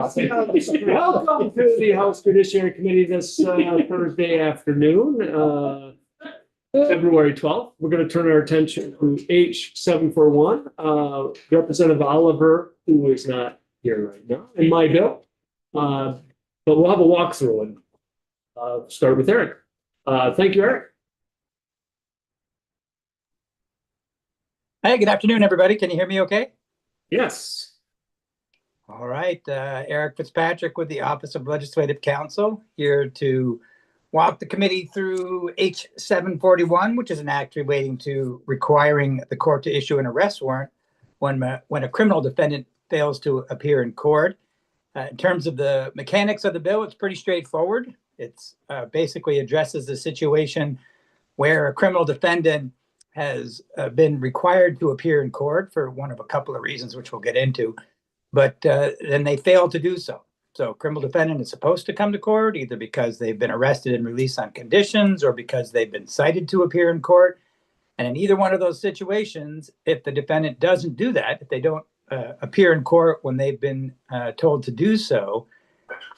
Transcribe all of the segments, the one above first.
Welcome to the House Judiciary Committee this Thursday afternoon, February 12th. We're going to turn our attention to H741, Representative Oliver, who is not here right now, and my bill. But we'll have a walkthrough and start with Eric. Thank you, Eric. Hey, good afternoon, everybody. Can you hear me okay? Yes. All right. Eric Fitzpatrick with the Office of Legislative Counsel, here to walk the committee through H741, which is an act relating to requiring the court to issue an arrest warrant when a criminal defendant fails to appear in court. In terms of the mechanics of the bill, it's pretty straightforward. It's basically addresses the situation where a criminal defendant has been required to appear in court for one of a couple of reasons, which we'll get into, but then they fail to do so. So criminal defendant is supposed to come to court either because they've been arrested and released on conditions or because they've been cited to appear in court. And in either one of those situations, if the defendant doesn't do that, if they don't appear in court when they've been told to do so,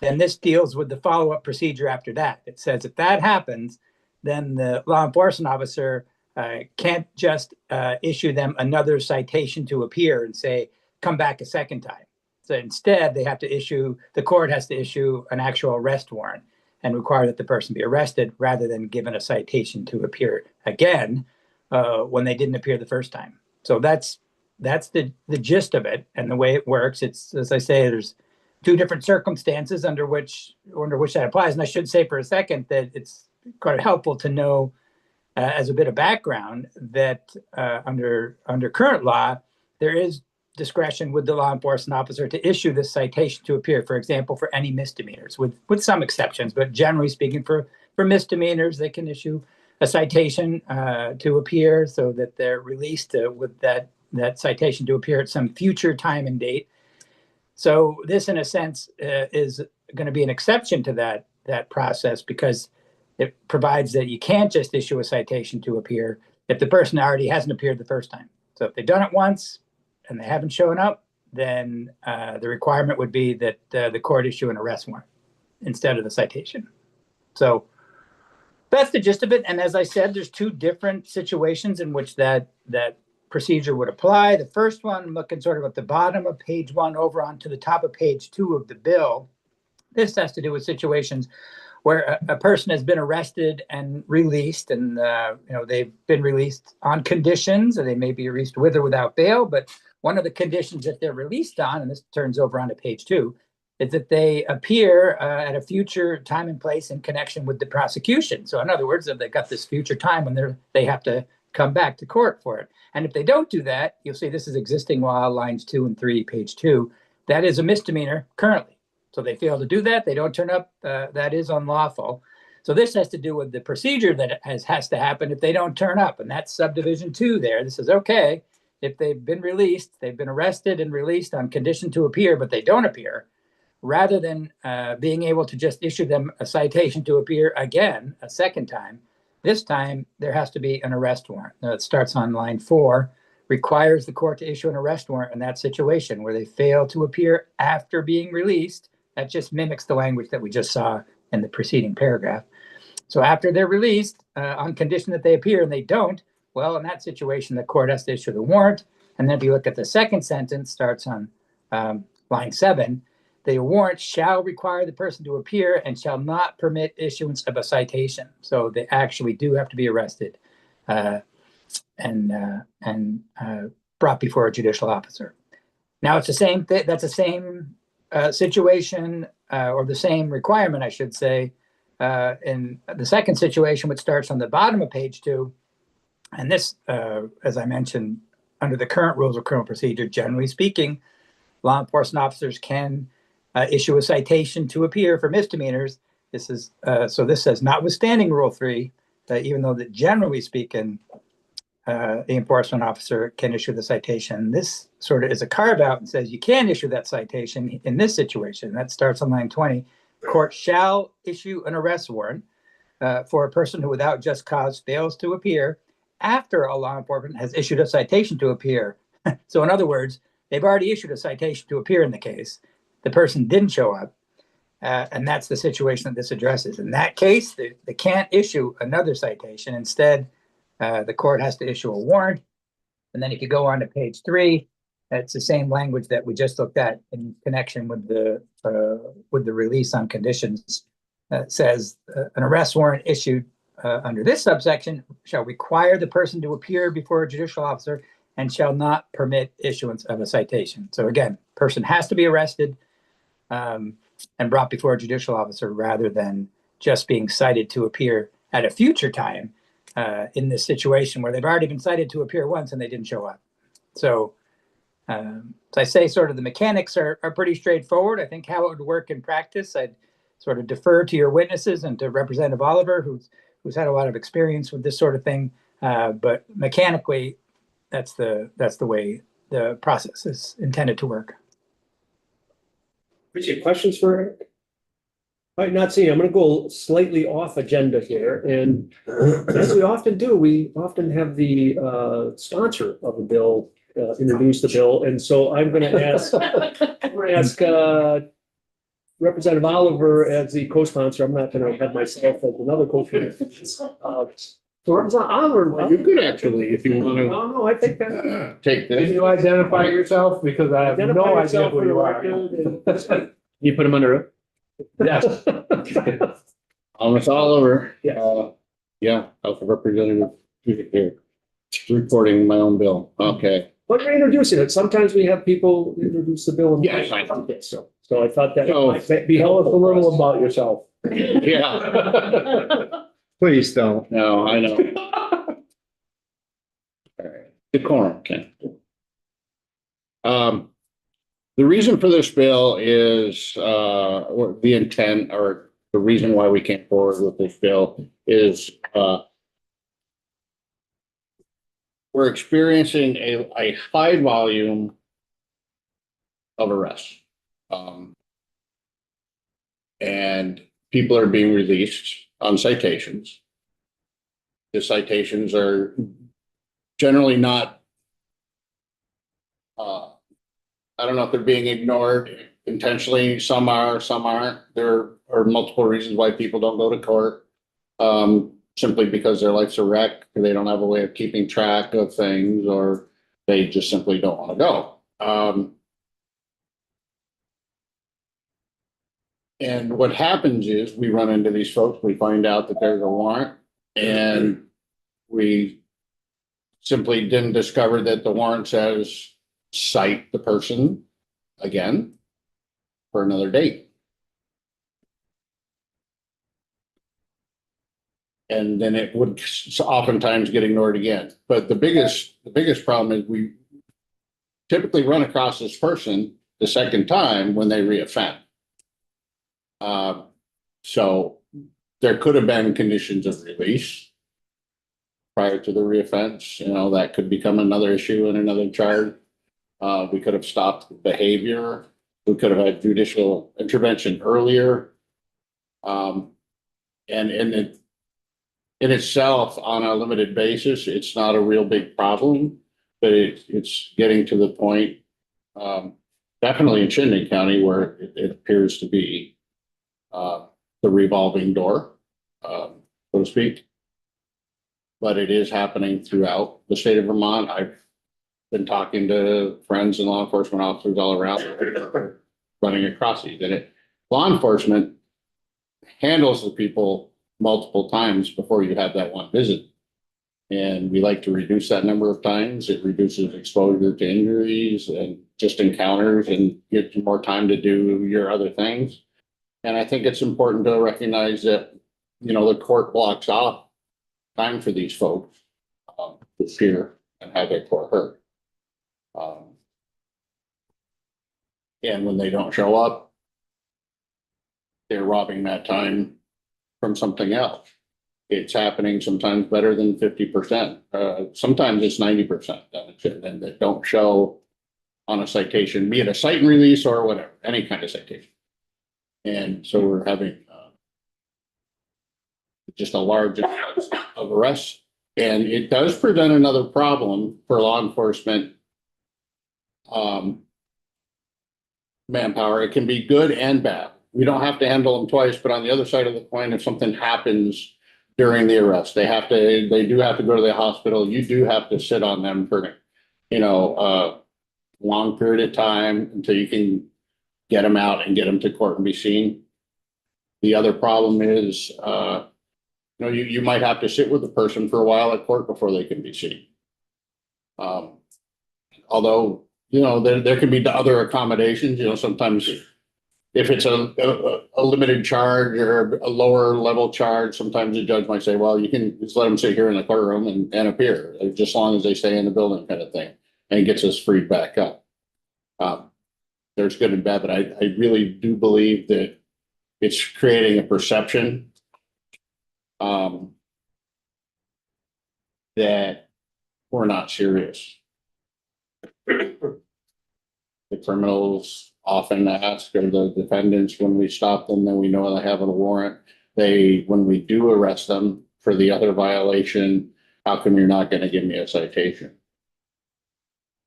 then this deals with the follow-up procedure after that. It says if that happens, then the law enforcement officer can't just issue them another citation to appear and say, come back a second time. So instead, the court has to issue an actual arrest warrant and require that the person be arrested rather than given a citation to appear again when they didn't appear the first time. So that's the gist of it. And the way it works, it's, as I say, there's two different circumstances under which that applies. And I should say for a second that it's quite helpful to know as a bit of background that under current law, there is discretion with the law enforcement officer to issue this citation to appear, for example, for any misdemeanors, with some exceptions, but generally speaking, for misdemeanors, they can issue a citation to appear so that they're released with that citation to appear at some future time and date. So this, in a sense, is going to be an exception to that process because it provides that you can't just issue a citation to appear if the person already hasn't appeared the first time. So if they've done it once and they haven't shown up, then the requirement would be that the court issue an arrest warrant instead of the citation. So that's the gist of it. And as I said, there's two different situations in which that procedure would apply. The first one, looking sort of at the bottom of page 1 over onto the top of page 2 of the bill. This has to do with situations where a person has been arrested and released, and they've been released on conditions, or they may be released with or without bail. But one of the conditions that they're released on, and this turns over onto page 2, is that they appear at a future time and place in connection with the prosecution. So in other words, they've got this future time when they have to come back to court for it. And if they don't do that, you'll see this is existing law, lines 2 and 3, page 2. That is a misdemeanor currently. So they fail to do that. They don't turn up. That is unlawful. So this has to do with the procedure that has to happen if they don't turn up. And that's subdivision 2 there. This is okay. If they've been released, they've been arrested and released on condition to appear, but they don't appear, rather than being able to just issue them a citation to appear again, a second time, this time there has to be an arrest warrant. Now it starts on line 4. Requires the court to issue an arrest warrant in that situation where they fail to appear after being released. That just mimics the language that we just saw in the preceding paragraph. So after they're released on condition that they appear and they don't, well, in that situation, the court has to issue the warrant. And then if you look at the second sentence, starts on line 7, the warrant shall require the person to appear and shall not permit issuance of a citation. So they actually do have to be arrested and brought before a judicial officer. Now it's the same thing. That's the same situation or the same requirement, I should say, in the second situation, which starts on the bottom of page 2. And this, as I mentioned, under the current rules of criminal procedure, generally speaking, law enforcement officers can issue a citation to appear for misdemeanors. This is so this says, notwithstanding Rule 3, even though that generally speaking, the enforcement officer can issue the citation. This sort of is a carve out and says you can issue that citation in this situation. That starts on line 20. The court shall issue an arrest warrant for a person who without just cause fails to appear after a law enforcement has issued a citation to appear. So in other words, they've already issued a citation to appear in the case. the person didn't show up. And that's the situation that this addresses. In that case, they can't issue another citation. Instead, the court has to issue a warrant. And then if you go on to page 3, it's the same language that we just looked at in connection with the release on conditions. It says an arrest warrant issued under this subsection shall require the person to appear before a judicial officer and shall not permit issuance of a citation. So again, person has to be arrested and brought before a judicial officer rather than just being cited to appear at a future time in this situation where they've already been cited to appear once and they didn't show up. So I say sort of the mechanics are pretty straightforward. I think how it would work in practice, I'd sort of defer to your witnesses and to Representative Oliver, who's had a lot of experience with this sort of thing. But mechanically, that's the way the process is intended to work. Appreciate questions for Eric? All right, not seeing, I'm going to go slightly off agenda here. And as we often do, we often have the sponsor of the bill introduce the bill. And so I'm going to ask Representative Oliver as the co-sponsor. I'm not going to have myself as another co-sponsor. So Representative Oliver. You could actually, if you want No, I think that. to take Can this. you identify yourself? Because I have Identify no idea yourself who for the you are. record. You put him under oath? Yes. Almost all over. Yes. Yeah, House of Representative here. Reporting my own bill. Okay. But we're introducing it. Sometimes we have people introduce the bill. Yes, I know. So I thought that So- might be Tell us a helpful. little about yourself. Yeah. Please don't. No, I know. All right. Decorum, Ken. The reason for this bill is, or the intent or the reason why we came forward with this bill is, we're experiencing a high volume of arrests. And people are being released on citations. The citations are generally not, I don't know if they're being ignored intentionally. Some are, some aren't. There are multiple reasons why people don't go to court. Simply because their life's a wreck, or they don't have a way of keeping track of things, or they just simply don't want to go. And what happens is we run into these folks, we find out that there's a warrant, and we simply didn't discover that the warrant says cite the person again for another date. And then it would oftentimes get ignored again. But the biggest problem is we typically run across this person the second time when they reoffend. So there could have been conditions of release prior to the reoffense. You know, that could become another issue and another charge. We could have stopped behavior. We could have had judicial intervention earlier. And in itself, on a limited basis, it's not a real big problem, but it's getting to the point, definitely in Chittenden County, where it appears to be the revolving door, so to speak. But it is happening throughout the state of Vermont. I've been talking to friends and law enforcement officers all around running across these. And law enforcement handles the people multiple times before you have that one visit. And we like to reduce that number of times. It reduces exposure to injuries and just encounters, and gives you more time to do your other things. And I think it's important to recognize that, you know, the court blocks off time for these folks to fear and have their court heard. And when they don't show up, they're robbing that time from something else. It's happening sometimes better than 50%. Sometimes it's 90% that don't show on a citation, be it a cite and release or whatever, any kind of citation. And so we're having just a large influx of arrests. And it does present another problem for law enforcement. manpower. It can be good and bad. We don't have to handle them twice, but on the other side of the coin, if something happens during the arrest, they do have to go to the hospital. You do have to sit on them for, long period of time until you can get them out and get them to court and be seen. The other problem is, you might have to sit with the person for a while at court before they can be seen. Although, there can be other accommodations, sometimes if it's a limited charge or a lower level charge, sometimes the judge might say, well, you can just let them sit here in the courtroom and appear, just as long as they stay in the building kind of thing, and it gets us freed back up. There's good and bad, but I really do believe that it's creating a perception that we're not serious. The criminals often ask, or the defendants, when we stop them, then we know they have a warrant. When we do arrest them for the other violation, how come you're not going to give me a citation?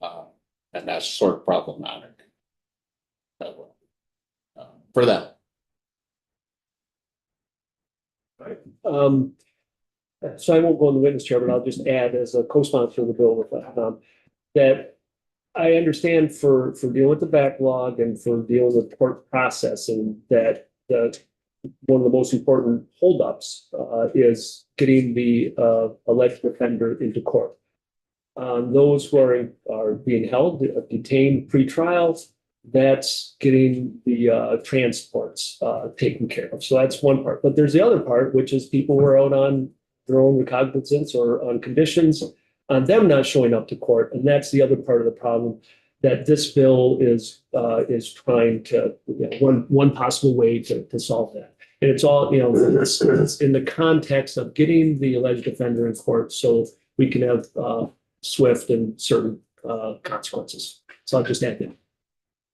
And that's sort of problematic for them. So I won't go in the witness chair, but I'll just add as a co-sponsor of the bill with that I understand for dealing with the backlog and for dealing with court processing, that one of the most important holdups is getting the alleged offender into court. Those who are being held, detained pre-trial, that's getting the transports taken care of. So that's one part. But there's the other part, which is people who are out on their own recognizance or on conditions, on them not showing up to court. And that's the other part of the problem that this bill is trying to, one possible way to solve that. And it's all, it's in the context of getting the alleged offender in court so we can have swift and certain consequences. So I'll just add that.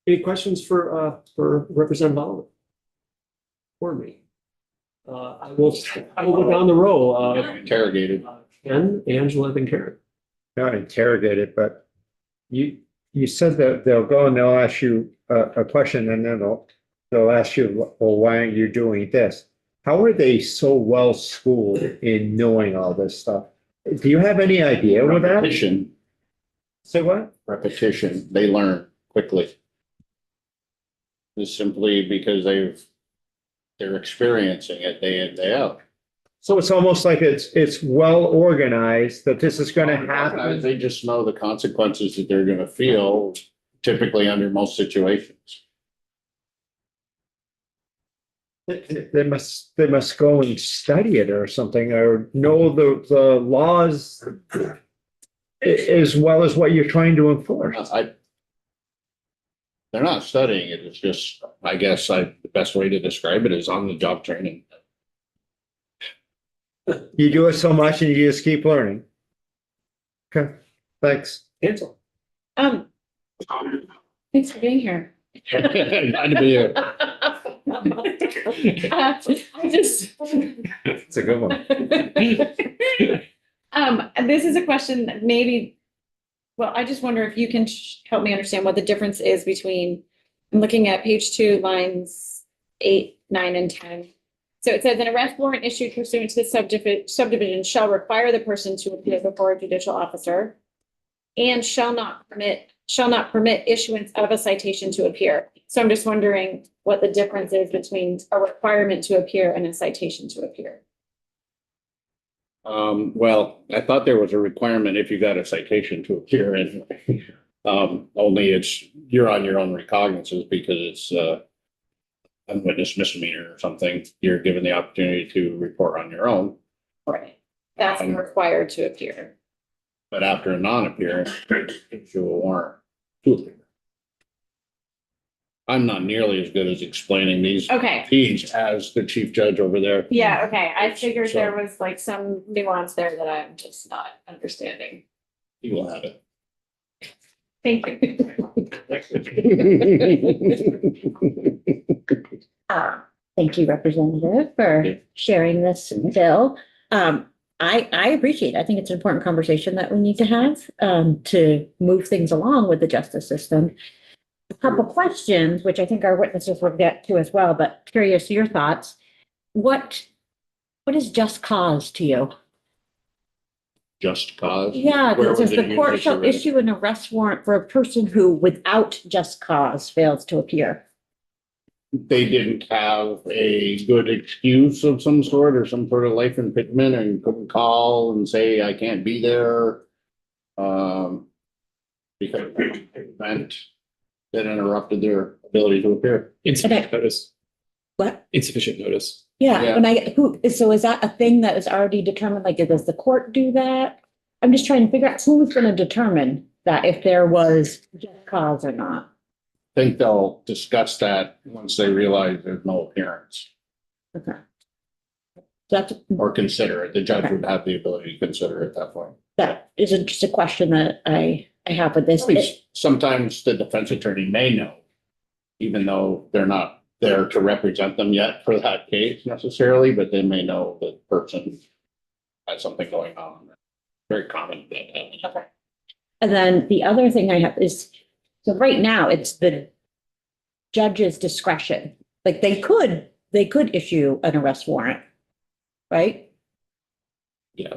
Any questions for Representative Oliver? For me? I will go down the row. Interrogated. Ken, Angela, and Karen. Not interrogated, but you said that they'll go and they'll ask you a question, and then they'll ask you, well, why aren't you doing this? How are they so well schooled in knowing all this stuff? Do you have any idea with that? Repetition. Say what? Repetition. They learn quickly. Just simply because they're experiencing it day in, day out. So it's almost like it's well organized that this is going to happen. They just know the consequences that they're going to feel, typically under most situations. They must go and study it or something, or know the laws as well as what you're trying to enforce. They're not studying it. It's just, I guess, the best way to describe it is on-the-job training. You do it so much and you just keep learning. Okay, thanks. Ansel. Thanks for being here. Glad to be here. It's a good one. This is a question that maybe, well, I just wonder if you can help me understand what the difference is between, I'm looking at page 2, lines 8, 9, and 10. So it says an arrest warrant issued pursuant to the subdivision shall require the person to appear before a judicial officer and shall not permit issuance of a citation to appear. So I'm just wondering what the difference is between a requirement to appear and a citation to appear. Well, I thought there was a requirement if you got a citation to appear in. Only you're on your own recognizance because it's unwitnessed misdemeanor or something. You're given the opportunity to report on your own. Right. That's required to appear. But after a non-appearance, issue a warrant to appear. I'm not nearly as good as explaining these fees as the chief judge over there. Yeah, okay. I figured there was like some nuance there that I'm just not understanding. You will have it. Thank you. Thank you, Representative, for sharing this bill. I appreciate it. I think it's an important conversation that we need to have to move things along with the justice system. a couple questions, which I think our witnesses will get to as well, but curious your thoughts. What is just cause to you? Just cause. Yeah, Where it says was it the court used shall already? issue an arrest warrant for a person who without just cause fails to appear. They didn't have a good excuse of some sort or some sort of life impediment and couldn't call and say, I can't be there. Because of an event that interrupted their ability to appear. Insufficient notice, What? insufficient notice. Yeah, Yeah. so is that a thing that is already determined? Like, does the court do that? I'm just trying to figure out who's gonna determine that if there was just cause or not. Think they'll discuss that once they realize there's no appearance Okay. That's, or consider it. The judge would have the ability to consider it at that point. that is just a question that I have with this. Sometimes the defense attorney may know, even though they're not there to represent them yet for that case necessarily, but they may know the person has something going on. Very common. Okay. And then the other thing I have is, so right now it's the judge's discretion. Like they could issue an arrest warrant, right? Yeah.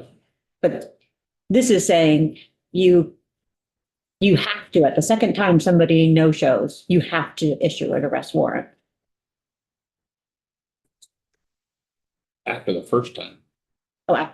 But this is saying you have to, at the second time somebody no shows, you have to issue an arrest warrant. After the first time. Oh,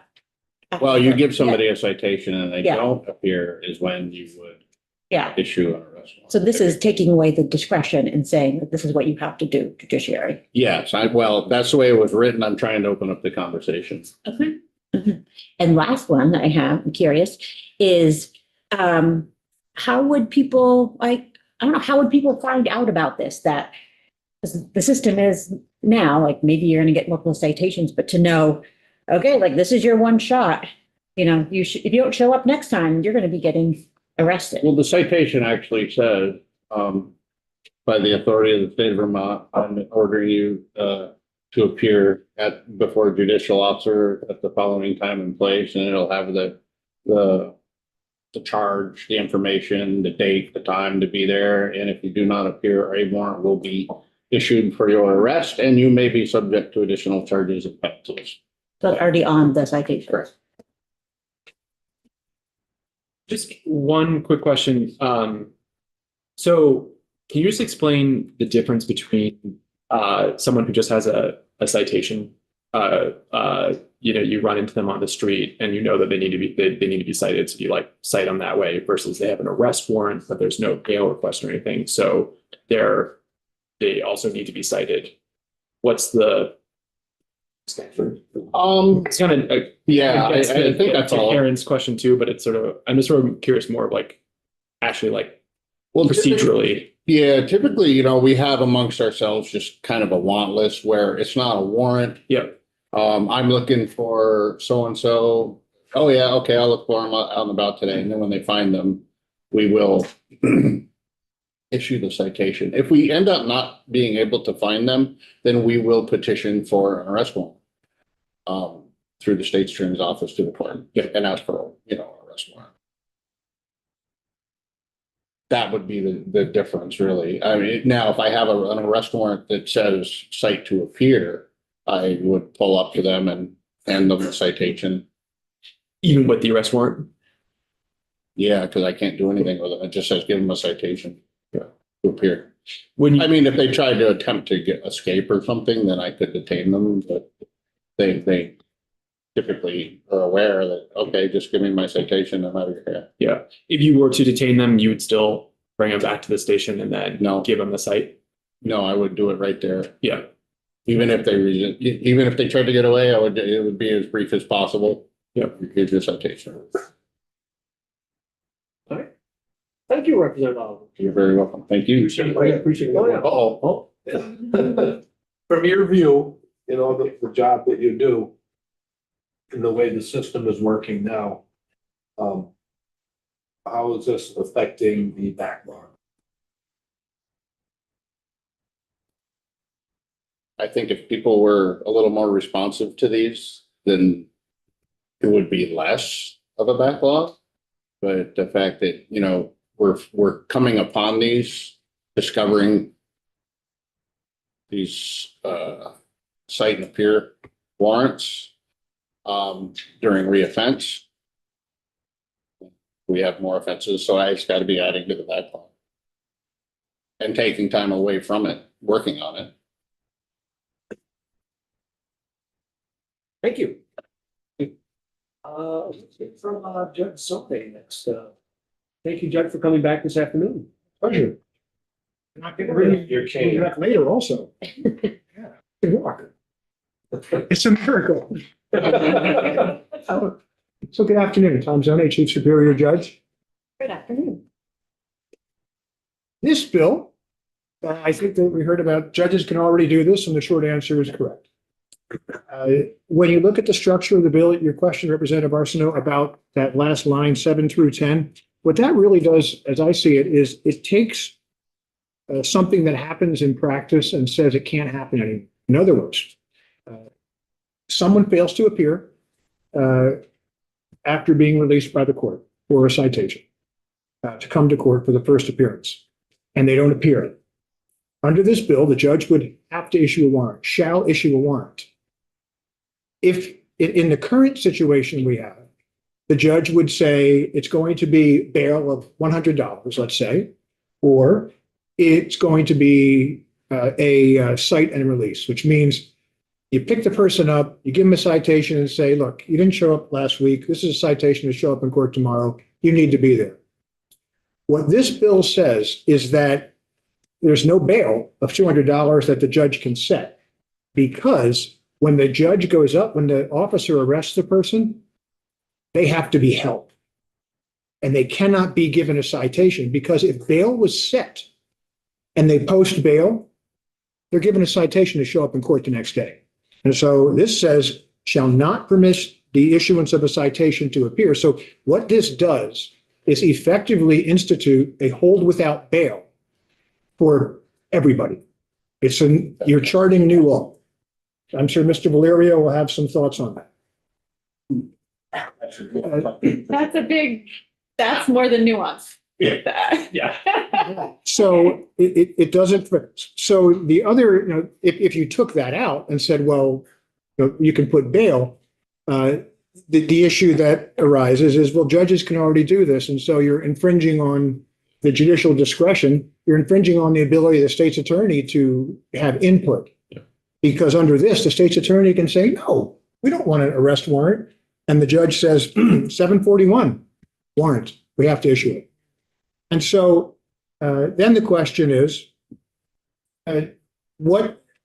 Well, you give somebody a citation and they Yeah. don't appear is when you would Yeah, issue an arrest warrant. so this is taking away the discretion and saying that this is what you have to do, judiciary. Yes, well, that's the way it was written. I'm trying to open up the conversation. Okay. Mhm. And last one that I have, I'm curious, is how would people, like, I don't know, how would people find out about this? That the system is now, like, maybe you're gonna get multiple citations, but to know, okay, like, this is your one shot. You know, if you don't show up next time, you're gonna be getting arrested. Well, the citation actually says, by the authority of the state of Vermont, I'm ordering you, to appear before a judicial officer at the following time and place, and it'll have the charge, the information, the date, the time to be there, and if you do not appear, a warrant will be issued for your arrest, and you may be subject to additional charges and penalties. So it's already on the citation. Correct. Just one quick question. So can you just explain the difference between someone who just has a citation? You run into them on the street and you know that they need to be cited, so you like cite them that way, versus they have an arrest warrant, but there's no bail request or anything. So they also need to be cited. What's the Stanford? It's kind of Yeah, I think that's all. Aaron's question too, but it's I'm just sort of curious more of like actually like Well, procedurally. Yeah, typically, we have amongst ourselves just kind of a want list where it's not a warrant. Yep. I'm looking for so-and-so. Oh, yeah, okay, I'll look for them out and about today. And then when they find them, we will issue the citation. If we end up not being able to find them, then we will petition for an arrest warrant through the state's attorney's office to the court and ask for, an arrest warrant. That would be the difference, really. I mean, now, if I have an arrest warrant that says cite to appear, I would pull up to them and hand them the citation. Even with the arrest warrant? Yeah, because I can't do anything with it. It just says give them a citation. Yeah. To appear. I mean, if they tried to attempt to escape or something, then I could detain them, but they typically are aware that, okay, just give me my citation, I'm out of your hair. Yeah. If you were to detain them, you would still bring them back to the station and then give them the cite? No, I would do it right there. Yeah. Even if they tried to get away, it would be as brief as possible. Yep. Give you a citation. All right. Thank you, Representative Oliver. You're very welcome. Thank you. I appreciate it. Oh, yeah. Uh-oh. From your view, the job that you do and the way the system is working now, how is this affecting the backlog? I think if people were a little more responsive to these, then it would be less of a backlog. But the fact that, we're coming upon these discovering these cite and appear warrants during reoffense. We have more offenses, so it's got to be adding to the backlog and taking time away from it, working on it. Thank you. From Judge Sote next. Thank you, Judge, for coming back this afternoon. Pleasure. Not getting rid of Your cane. back later also. Yeah, good walk. It's a miracle. So good afternoon, Tom Zone, Chief Superior Judge. Good afternoon. This bill, I think that we heard about judges can already do this, and the short answer is correct. When you look at the structure of the bill, your question, Representative Arsenault, about that last line, 7 through 10, what that really does, as I see it, is it takes something that happens in practice and says it can't happen anymore. In other words, someone fails to appear after being released by the court for a citation to come to court for the first appearance, and they don't appear. Under this bill, the judge would have to issue a warrant, shall issue a warrant. If in the current situation we have, the judge would say it's going to be bail of $100, let's say, or it's going to be a cite and release, which means you pick the person up, you give them a citation and say, look, you didn't show up last week. This is a citation to show up in court tomorrow. You need to be there. What this bill says is that there's no bail of $200 that the judge can set, because when the judge goes up, when the officer arrests the person, they have to be held. And they cannot be given a citation, because if bail was set and they post bail, they're given a citation to show up in court the next day. And so this says shall not permit the issuance of a citation to appear. So what this does is effectively institute a hold without bail for everybody. You're charting new law. I'm sure Mr. Valerio will have some thoughts on that. That's more than nuance. Yeah. So it doesn't fit. So the other, if you took that out and said, well, you can put bail, the issue that arises is, well, judges can already do this. And so you're infringing on the judicial discretion. You're infringing on the ability of the state's attorney to have input. Because under this, the state's attorney can say, no, we don't want an arrest warrant. And the judge says, 741 warrant, we have to issue it. And so then the question is, are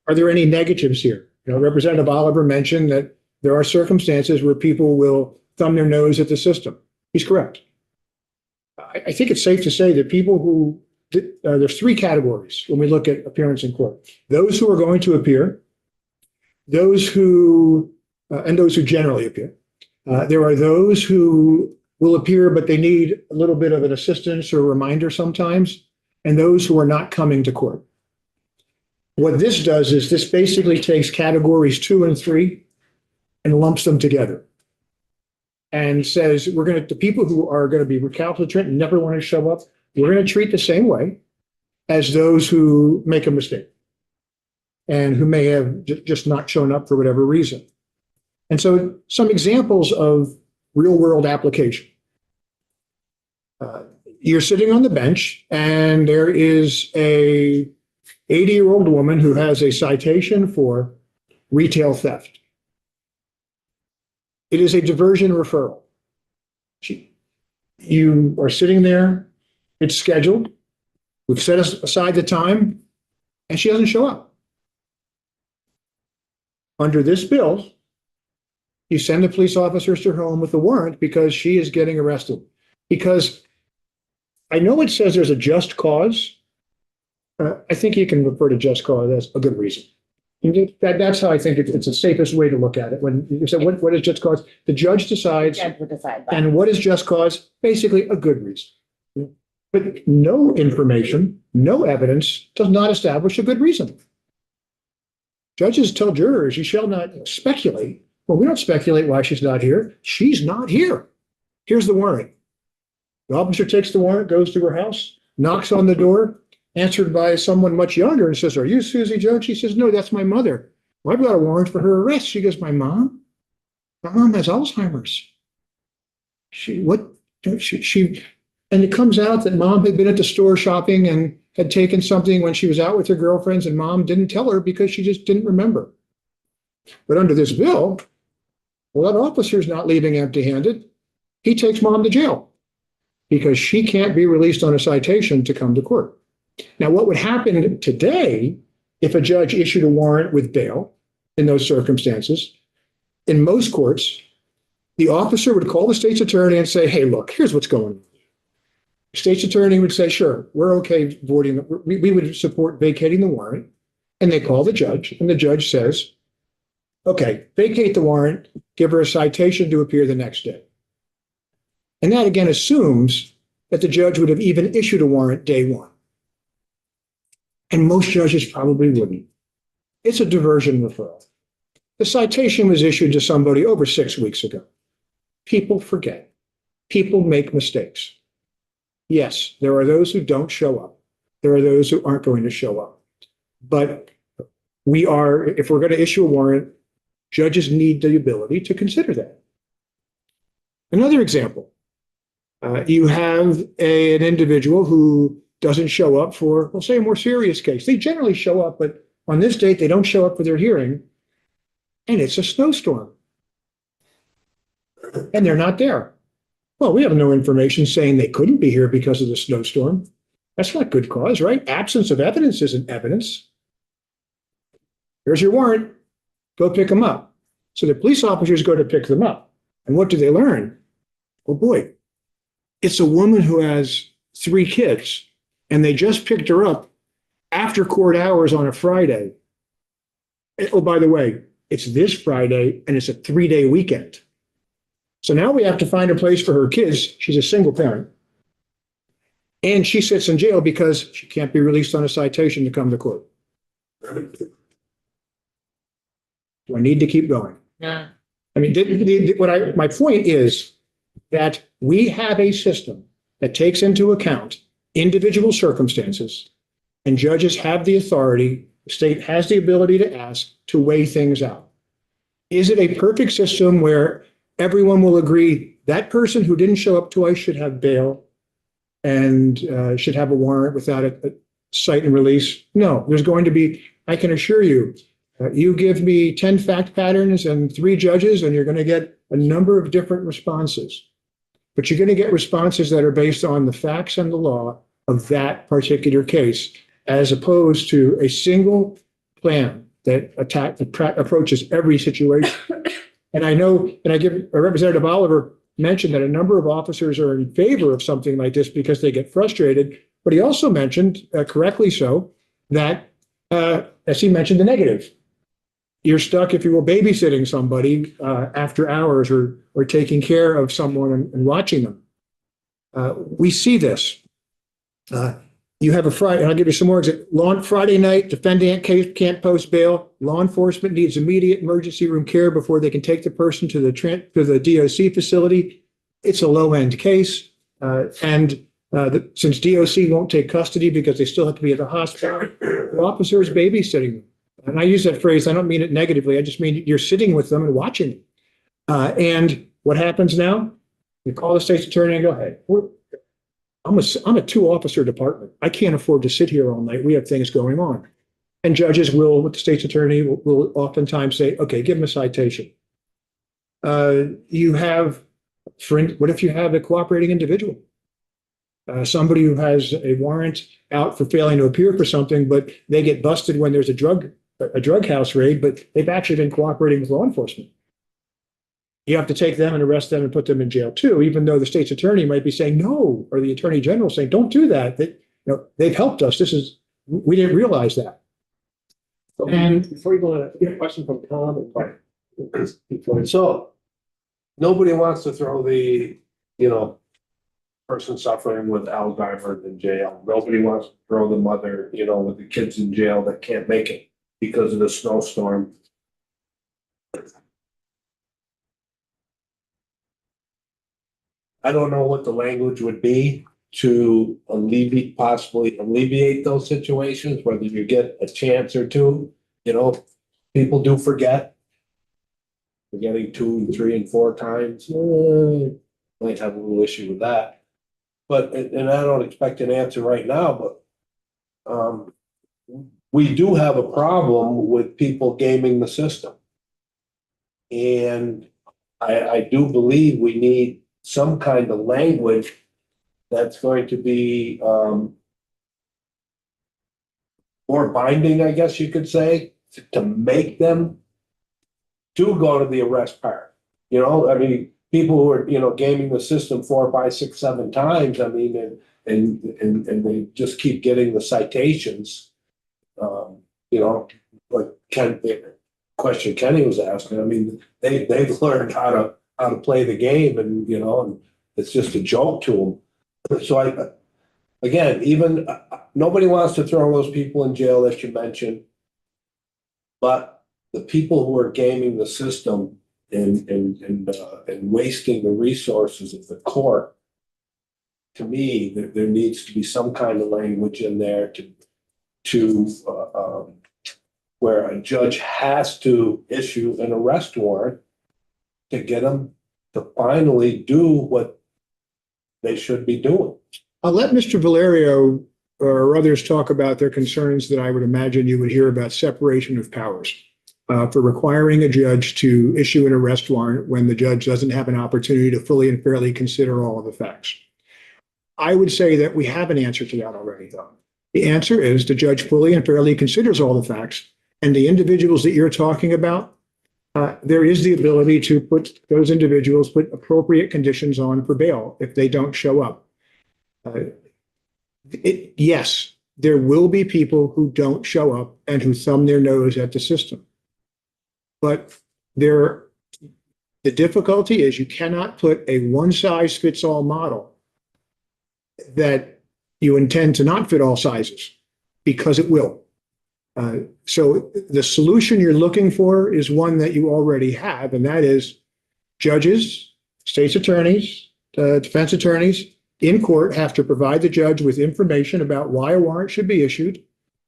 there any negatives here? Representative Oliver mentioned that there are circumstances where people will thumb their nose at the system. He's correct. I think it's safe to say that people who, there's three categories when we look at appearance in court. Those who are going to appear, those who generally appear. There are those who will appear, but they need a little bit of an assistance or reminder sometimes, and those who are not coming to court. What this does is this basically takes categories 2 and 3 and lumps them together and says, the people who are going to be recalcitrant and never want to show up, we're going to treat the same way as those who make a mistake and who may have just not shown up for whatever reason. And so some examples of real world application. You're sitting on the bench and there is a 80-year-old woman who has a citation for retail theft. It is a diversion referral. You are sitting there, it's scheduled, we've set aside the time, and she doesn't show up. Under this bill, you send the police officers to her home with a warrant because she is getting arrested. Because I know it says there's a just cause. I think you can refer to just cause as a good reason. That's how I think it's the safest way to look at it. When you say, what is just cause? The judge decides. Judge will decide that. And what is just cause? Basically a good reason. But no information, no evidence does not establish a good reason. Judges tell jurors, you shall not speculate. Well, we don't speculate why she's not here. She's not here. Here's the warrant. The officer takes the warrant, goes to her house, knocks on the door. answered by someone much younger and says, "Are you Susie Jones?" She says, "No, that's my mother." "Well, I've got a warrant for her arrest." She goes, My mom has Alzheimer's. What, and it comes out that mom had been at the store shopping and had taken something when she was out with her girlfriends, and mom didn't tell her because she just didn't remember. But under this bill, well, that officer's not leaving empty-handed. He takes mom to jail because she can't be released on a citation to come to court. Now, what would happen today if a judge issued a warrant with bail in those circumstances? In most courts, the officer would call the state's attorney and say, "Hey, look, here's what's going on." The state's attorney would say, "Sure, we're okay voiding, we would support vacating the warrant." And they call the judge, and the judge says, "Okay, vacate the warrant, give her a citation to appear the next day." And that again assumes that the judge would have even issued a warrant day one. And most judges probably wouldn't. It's a diversion referral. The citation was issued to somebody over 6 weeks ago. People forget. People make mistakes. Yes, there are those who don't show up. There are those who aren't going to show up. But if we're going to issue a warrant, judges need the ability to consider that. Another example, you have an individual who doesn't show up for, we'll say, a more serious case. They generally show up, but on this date, they don't show up for their hearing, and it's a snowstorm. And they're not there. Well, we have no information saying they couldn't be here because of the snowstorm. That's not good cause, right? Absence of evidence isn't evidence. Here's your warrant. Go pick them up. So the police officers go to pick them up. And what do they learn? Oh boy, it's a woman who has 3 kids, and they just picked her up after court hours on a Friday. Oh, by the way, it's this Friday, and it's a 3-day weekend. So now we have to find a place for her kids. She's a single parent. And she sits in jail because she can't be released on a citation to come to court. Do I need to keep going? Yeah. I mean, my point is that we have a system that takes into account individual circumstances, and judges have the authority, the state has the ability to ask to weigh things out. Is it a perfect system where everyone will agree that person who didn't show up twice should have bail and should have a warrant without a cite and release? No, there's going to be, I can assure you, you give me 10 fact patterns and 3 judges, and you're going to get a number of different responses. But you're going to get responses that are based on the facts and the law of that particular case, as opposed to a single plan that approaches every situation. And I know, and Representative Oliver mentioned that a number of officers are in favor of something like this because they get frustrated. But he also mentioned, correctly so, that, as he mentioned, the negative. You're stuck, if you will, babysitting somebody after hours or taking care of someone and watching them. We see this. You have a Friday, and I'll give you some more examples. Friday night, defendant can't post bail. Law enforcement needs immediate emergency room care before they can take the person to the DOC facility. It's a low-end case. Since DOC won't take custody because they still have to be at the hospital, the officer is babysitting them. And I use that phrase, I don't mean it negatively. I just mean you're sitting with them and watching them. And what happens now? You call the state's attorney and go, "Hey, I'm a 2-officer department. I can't afford to sit here all night. We have things going on." And judges will, with the state's attorney, will oftentimes say, "Okay, give them a citation." What if you have a cooperating individual? Somebody who has a warrant out for failing to appear for something, but they get busted when there's a drug house raid, but they've actually been cooperating with law enforcement. You have to take them and arrest them and put them in jail too, even though the state's attorney might be saying no, or the attorney general saying, "Don't do that. They've helped us. We didn't realize that." And before you go on, I get a question from Tom and So nobody wants to throw the, person suffering with Alzheimer's in jail. Nobody wants to throw the mother, with the kids in jail that can't make it because of the snowstorm. I don't know what the language would be to possibly alleviate those situations, whether you get a chance or two, you know, people do forget. Forgetting 2 and 3 and 4 times, might have a little issue with that. But, and I don't expect an answer right now, but we do have a problem with people gaming the system. And I do believe we need some kind of language that's going to be more binding, I guess you could say, to make them do go to the arrest part. You know, I mean, people who are, you know, gaming the system 4, 5, 6, 7 times, I mean, and they just keep getting the citations. You know, like question Kenny was asking, I mean, they've learned how to play the game, and, you know, and it's just a joke to them. So again, even nobody wants to throw those people in jail that you mentioned, but the people who are gaming the system and wasting the resources of the court, to me, there needs to be some kind of language in there to where a judge has to issue an arrest warrant to get them to finally do what they should be doing. I'll let Mr. Valerio or others talk about their concerns that I would imagine you would hear about separation of powers for requiring a judge to issue an arrest warrant when the judge doesn't have an opportunity to fully and fairly consider all of the facts. I would say that we have an answer to that already, though. The answer is the judge fully and fairly considers all the facts, and the individuals that you're talking about, there is the ability to put appropriate conditions on for bail if they don't show up. Yes, there will be people who don't show up and who thumb their nose at the system. But the difficulty is you cannot put a one-size-fits-all model that you intend to not fit all sizes, because it will. So the solution you're looking for is one that you already have, and that is judges, state's attorneys, defense attorneys in court have to provide the judge with information about why a warrant should be issued,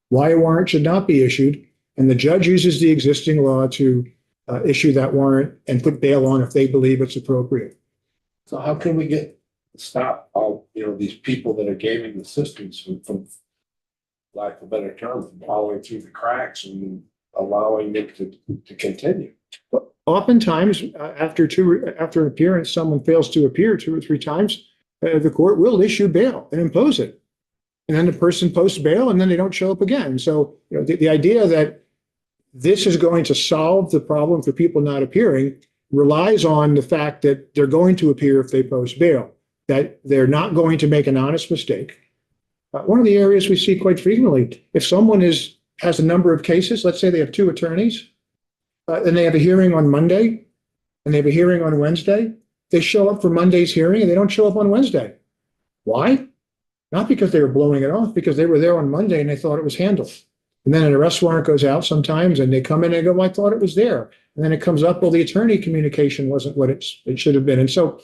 why a warrant should not be issued, and the judge uses the existing law to issue that warrant and put bail on if they believe it's appropriate. So how can we stop all, you know, these people that are gaming the systems from lack of a better term, from falling through the cracks and allowing it to continue? But oftentimes, after an appearance, someone fails to appear 2 or 3 times, the court will issue bail and impose it. And then the person posts bail and then they don't show up again. So, you know, the idea that this is going to solve the problem for people not appearing relies on the fact that they're going to appear if they post bail, that they're not going to make an honest mistake. One of the areas we see quite frequently, if someone has a number of cases, let's say they have 2 attorneys, and they have a hearing on Monday, and they have a hearing on Wednesday, they show up for Monday's hearing and they don't show up on Wednesday. Why? Not because they were blowing it off, because they were there on Monday and they thought it was handled. And then an arrest warrant goes out sometimes and they come in and go, well, I thought it was there. And then it comes up, well, the attorney communication wasn't what it should have been. And so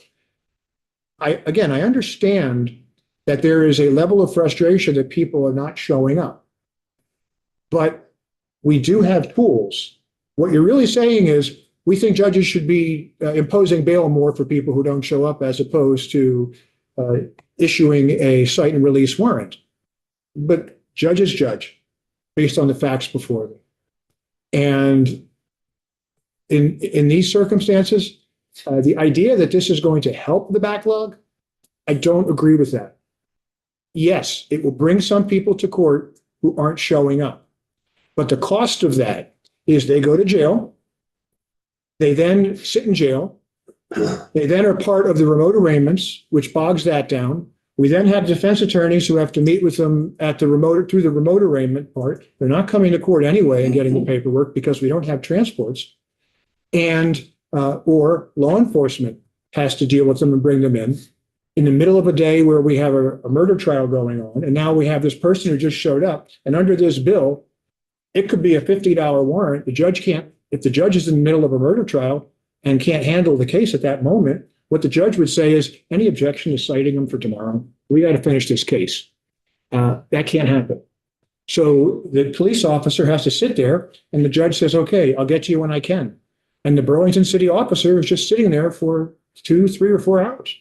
I understand that there is a level of frustration that people are not showing up. But we do have tools. What you're really saying is we think judges should be imposing bail more for people who don't show up as opposed to issuing a cite and release warrant. But judges judge based on the facts before them. And in these circumstances, the idea that this is going to help the backlog, I don't agree with that. Yes, it will bring some people to court who aren't showing up. But the cost of that is they go to jail. They then sit in jail. They then are part of the remote arraignments, which bogs that down. We then have defense attorneys who have to meet with them through the remote arraignment part. They're not coming to court anyway and getting the paperwork because we don't have transports. And or law enforcement has to deal with them and bring them in the middle of a day where we have a murder trial going on. And now we have this person who just showed up. And under this bill, it could be a $50 warrant. If the judge is in the middle of a murder trial and can't handle the case at that moment, what the judge would say is, any objection to citing them for tomorrow? we got to finish this case. That can't happen. So the police officer has to sit there and the judge says, okay, I'll get to you when I can. And the Burlington city officer is just sitting there for 2, 3, or 4 hours.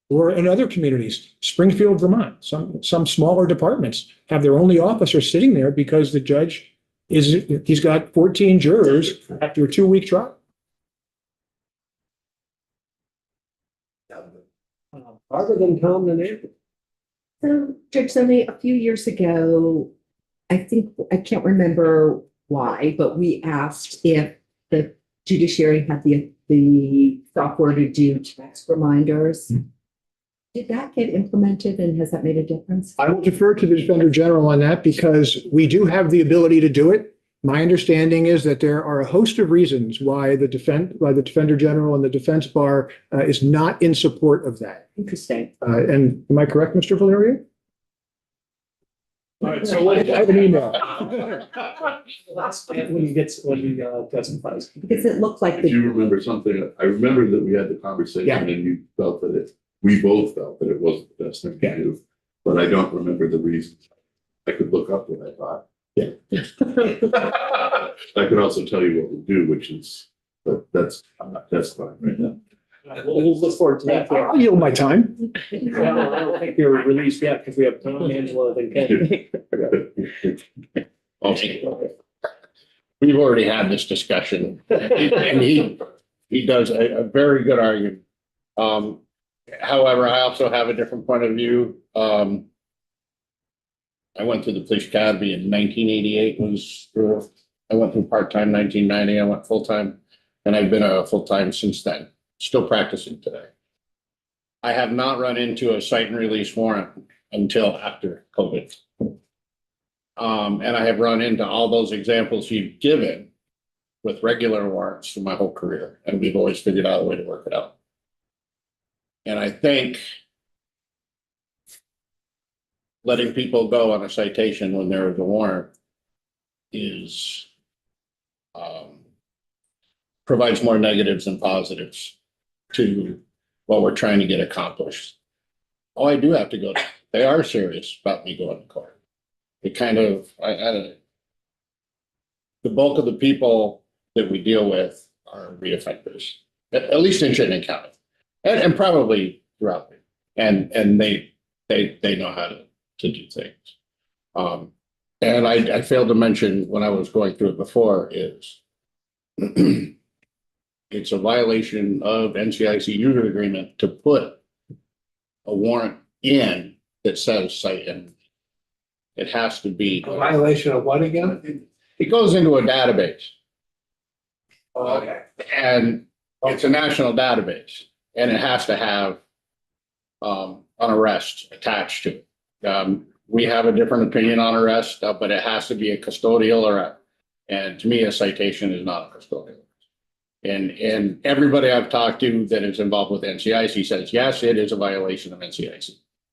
Or in other communities, Springfield, Vermont, some smaller departments have their only officer sitting there because the judge he's got 14 jurors after a 2-week trial. Harder than Tom than Andrew. So, Judge Sunday, a few years ago, I can't remember why, but we asked if the judiciary had the software to do text reminders. Did that get implemented and has that made a difference? I will defer to the Defender General on that because we do have the ability to do it. My understanding is that there are a host of reasons why the Defender General and the defense bar is not in support of that. Interesting. And am I correct, Mr. Valerio? All right, so what, I have an email. when he testifies. Because it looked like If you remember something, I remember that we had the conversation Yeah. and you felt that we both felt that it wasn't the best thing to do, but I don't remember the reasons. I could look up what I thought. Yeah. I could also tell you what we'll do, which is, but I'm not testifying right now. We'll look forward to that. I'll yield my time. Well, I don't think you're released yet because we have Tom, Angela, then Ken. Okay. We've already had this discussion, and he does a very good argument. However, I also have a different point of view. I went through the police academy in 1988. I went through part-time 1990. I went full-time, and I've been a full-time since then. Still practicing today. I have not run into a cite and release warrant until after COVID. And I have run into all those examples you've given with regular warrants through my whole career, and we've always figured out a way to work it out. And I think letting people go on a citation when there is a warrant is provides more negatives than positives to what we're trying to get accomplished. Oh, I do have to go. They are serious about me going to court. It kind of, I don't know. The bulk of the people that we deal with are reoffenders, at least in Chittenden County, and probably throughout it. And they know how to do things. And I failed to mention when I was going through it before is it's a violation of NCIC user agreement to put a warrant in that says cite, and it has to be. A violation of what again? It goes into a database. Okay. And it's a national database, and it has to have an arrest attached to it. We have a different opinion on arrest, but it has to be a custodial arrest. And to me, a citation is not a custodial. And everybody I've talked to that is involved with NCIC says, yes, it is a violation of NCIC.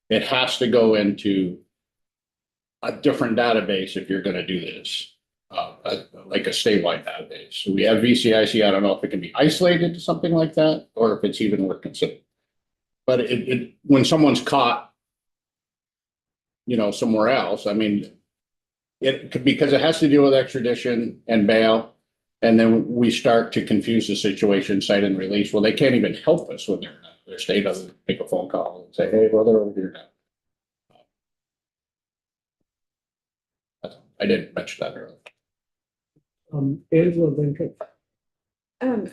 It has to go into a different database if you're going to do this, like a statewide database. So we have VCIC. I don't know if it can be isolated to something like that or if it's even worth considering. But when someone's caught, somewhere else, I mean, it could, because it has to deal with extradition and bail. And then we start to confuse the situation, cite and release. Well, they can't even help us when they're not. Their state doesn't make a phone call and say, hey, brother, over here now. I didn't mention that earlier. Angela, then Ken.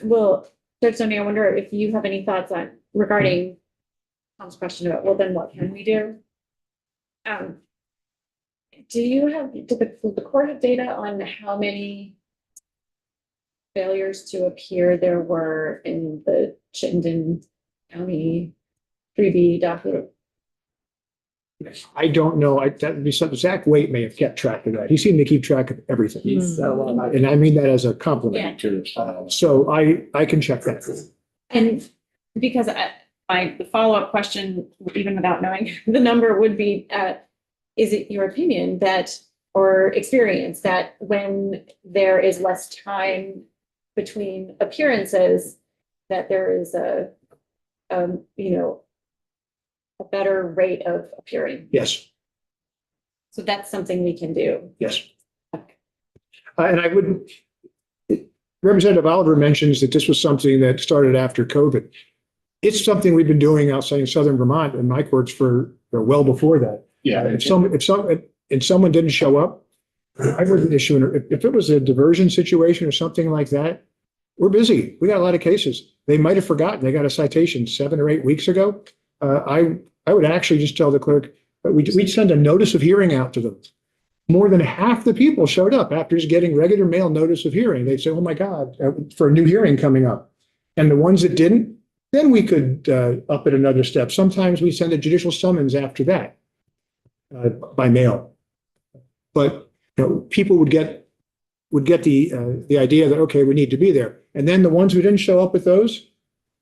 Well, Judge Stoney, I wonder if you have any thoughts on regarding Tom's question about, well, then what can we do? Did the court have data on how many failures to appear there were in the Chittenden County 3B document? I don't know. That would be something. Zach Waite may have kept track of that. He seemed to keep track of everything. And I mean that as a compliment. So I can check that. And because the follow-up question, even without knowing the number, would be, is it your opinion that, or experience that when there is less time between appearances, that there is a a better rate of appearing. Yes, So that's something we can do. yes. And I would, Representative Oliver mentions that this was something that started after COVID. It's something we've been doing outside in Southern Vermont in my courts for well before that. Yeah. If someone didn't show up, I wouldn't issue if it was a diversion situation or something like that, we're busy. We got a lot of cases. They might have forgotten. They got a citation 7 or 8 weeks ago. I would actually just tell the clerk, we'd send a notice of hearing out to them. More than half the people showed up after just getting regular mail notice of hearing. They'd say, oh my God, for a new hearing coming up. And the ones that didn't, then we could up it another step. Sometimes we send a judicial summons after that by mail. But people would get the idea that, okay, we need to be there. And then the ones who didn't show up with those,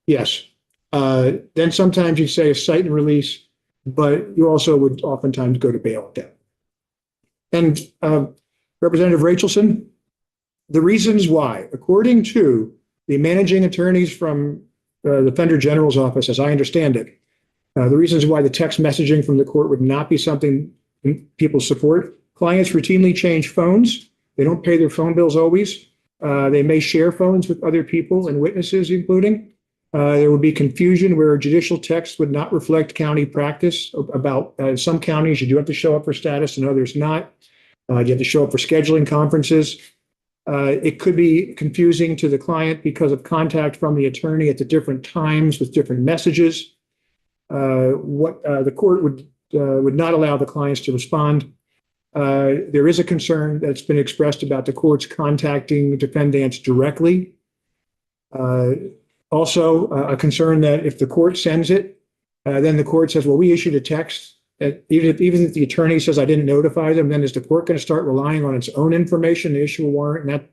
yes. Then sometimes you say a cite and release, but you also would oftentimes go to bail at that. And Representative Rachelson, the reasons why, according to the managing attorneys from the Defender General's office, as I understand it, the reasons why the text messaging from the court would not be something people support. Clients routinely change phones. They don't pay their phone bills always. They may share phones with other people and witnesses, including. There would be confusion where judicial text would not reflect county practice about some counties you do have to show up for status and others not. You have to show up for scheduling conferences. It could be confusing to the client because of contact from the attorney at the different times with different messages. The court would not allow the clients to respond. There is a concern that's been expressed about the courts contacting defendants directly. Also, a concern that if the court sends it, then the court says, well, we issued a text. Even if the attorney says I didn't notify them, then is the court going to start relying on its own information to issue a warrant?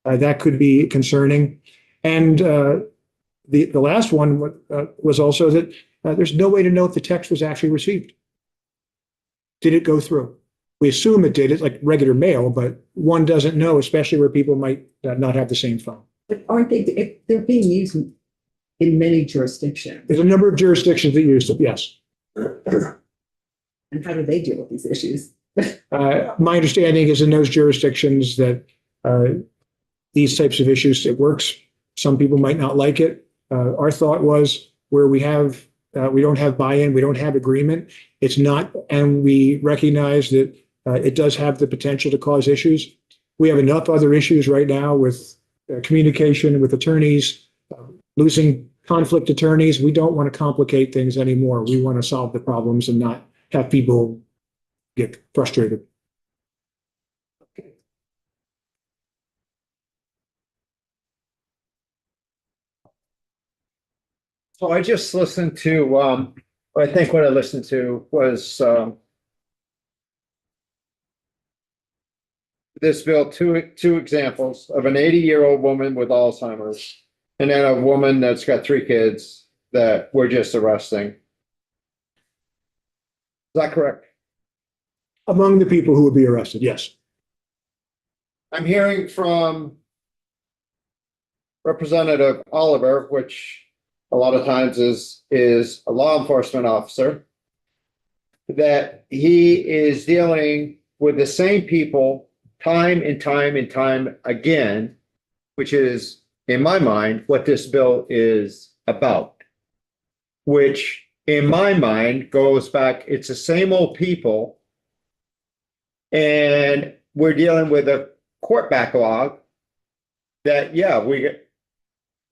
And that could be concerning. And the last one was also that there's no way to know if the text was actually received. Did it go through? We assume it did. It's like regular mail, but one doesn't know, especially where people might not have the same phone. But aren't they, they're being used in many jurisdictions? There's a number of jurisdictions that use it, yes. And how do they deal with these issues? My understanding is in those jurisdictions that these types of issues, it works. Some people might not like it. Our thought was where we don't have buy-in, we don't have agreement. It's not, and we recognize that it does have the potential to cause issues. We have enough other issues right now with communication with attorneys, losing conflict attorneys. We don't want to complicate things anymore. We want to solve the problems and not have people get frustrated. So I just listened to, I think what I listened to was this bill, two examples of an 80-year-old woman with Alzheimer's and then a woman that's got 3 kids that we're just arresting. Is that correct? Among the people who would be arrested, yes. I'm hearing from Representative Oliver, which a lot of times is a law enforcement officer, that he is dealing with the same people time and time and time again, which is, in my mind, what this bill is about, which in my mind goes back, it's the same old people, and we're dealing with a court backlog that, yeah, we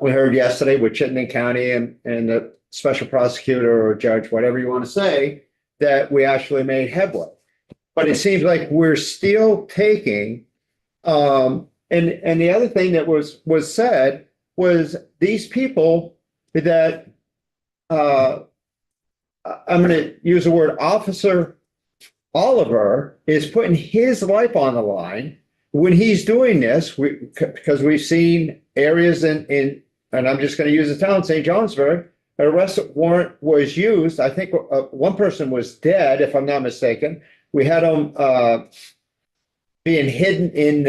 heard yesterday with Chittenden County and the special prosecutor or judge, whatever you want to say, that we actually made headway. But it seems like we're still taking, and the other thing that was said was these people that, I'm going to use the word Officer Oliver is putting his life on the line when he's doing this, because we've seen areas and I'm just going to use the town, St. Johnsburg, an arrest warrant was used. I think one person was dead, if I'm not mistaken. We had them being hidden in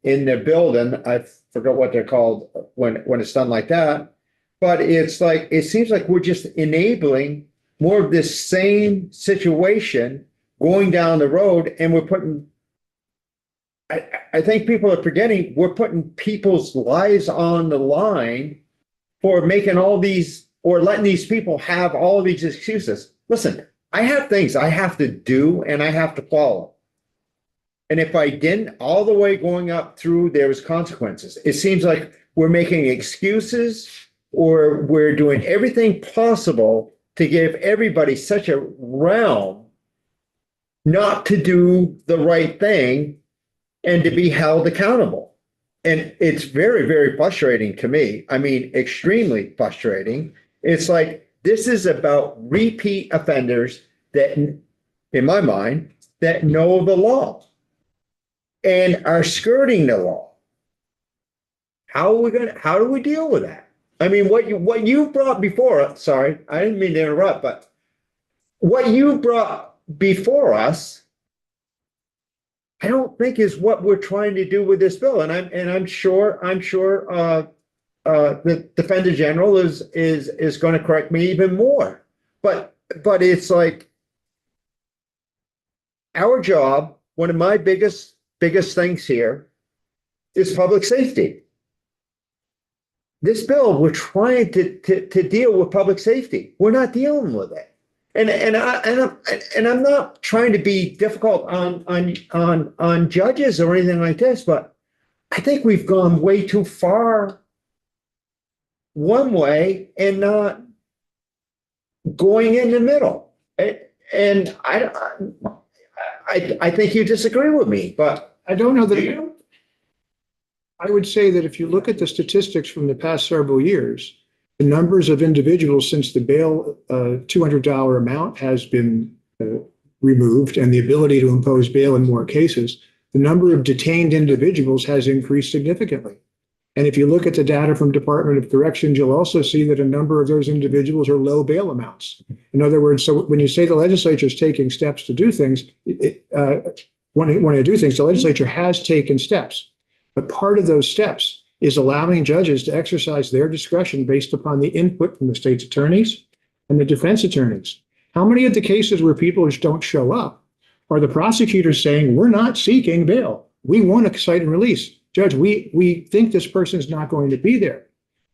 the building. I forgot what they're called when it's done like that. But it's like, it seems like we're just enabling more of this same situation going down the road, and we're putting, I think people are forgetting, we're putting people's lives on the line for making all these, or letting these people have all these excuses. Listen, I have things I have to do and I have to follow. And if I didn't, all the way going up through, there was consequences. It seems like we're making excuses, or we're doing everything possible to give everybody such a realm not to do the right thing and to be held accountable. And it's very, very frustrating to me. I mean, extremely frustrating. It's like, this is about repeat offenders that, in my mind, that know the law and are skirting the law. How do we deal with that? I mean, what you brought before, sorry, I didn't mean to interrupt, but what you brought before us, I don't think is what we're trying to do with this bill. And I'm sure the Defender General is going to correct me even more. But it's like, our job, one of my biggest things here is public safety. This bill, we're trying to deal with public safety. We're not dealing with it. And I'm not trying to be difficult on judges or anything like this, but I think we've gone way too far one way and not going in the middle. And I think you disagree with me, but I don't know that. I would say that if you look at the statistics from the past several years, the numbers of individuals since the bail $200 amount has been removed and the ability to impose bail in more cases, the number of detained individuals has increased significantly. And if you look at the data from Department of Corrections, you'll also see that a number of those individuals are low bail amounts. In other words, so when you say the legislature is taking steps to do things, when to do things, the legislature has taken steps. But part of those steps is allowing judges to exercise their discretion based upon the input from the state's attorneys and the defense attorneys. How many of the cases where people just don't show up are the prosecutors saying, we're not seeking bail, we want to cite and release? Judge, we think this person's not going to be there.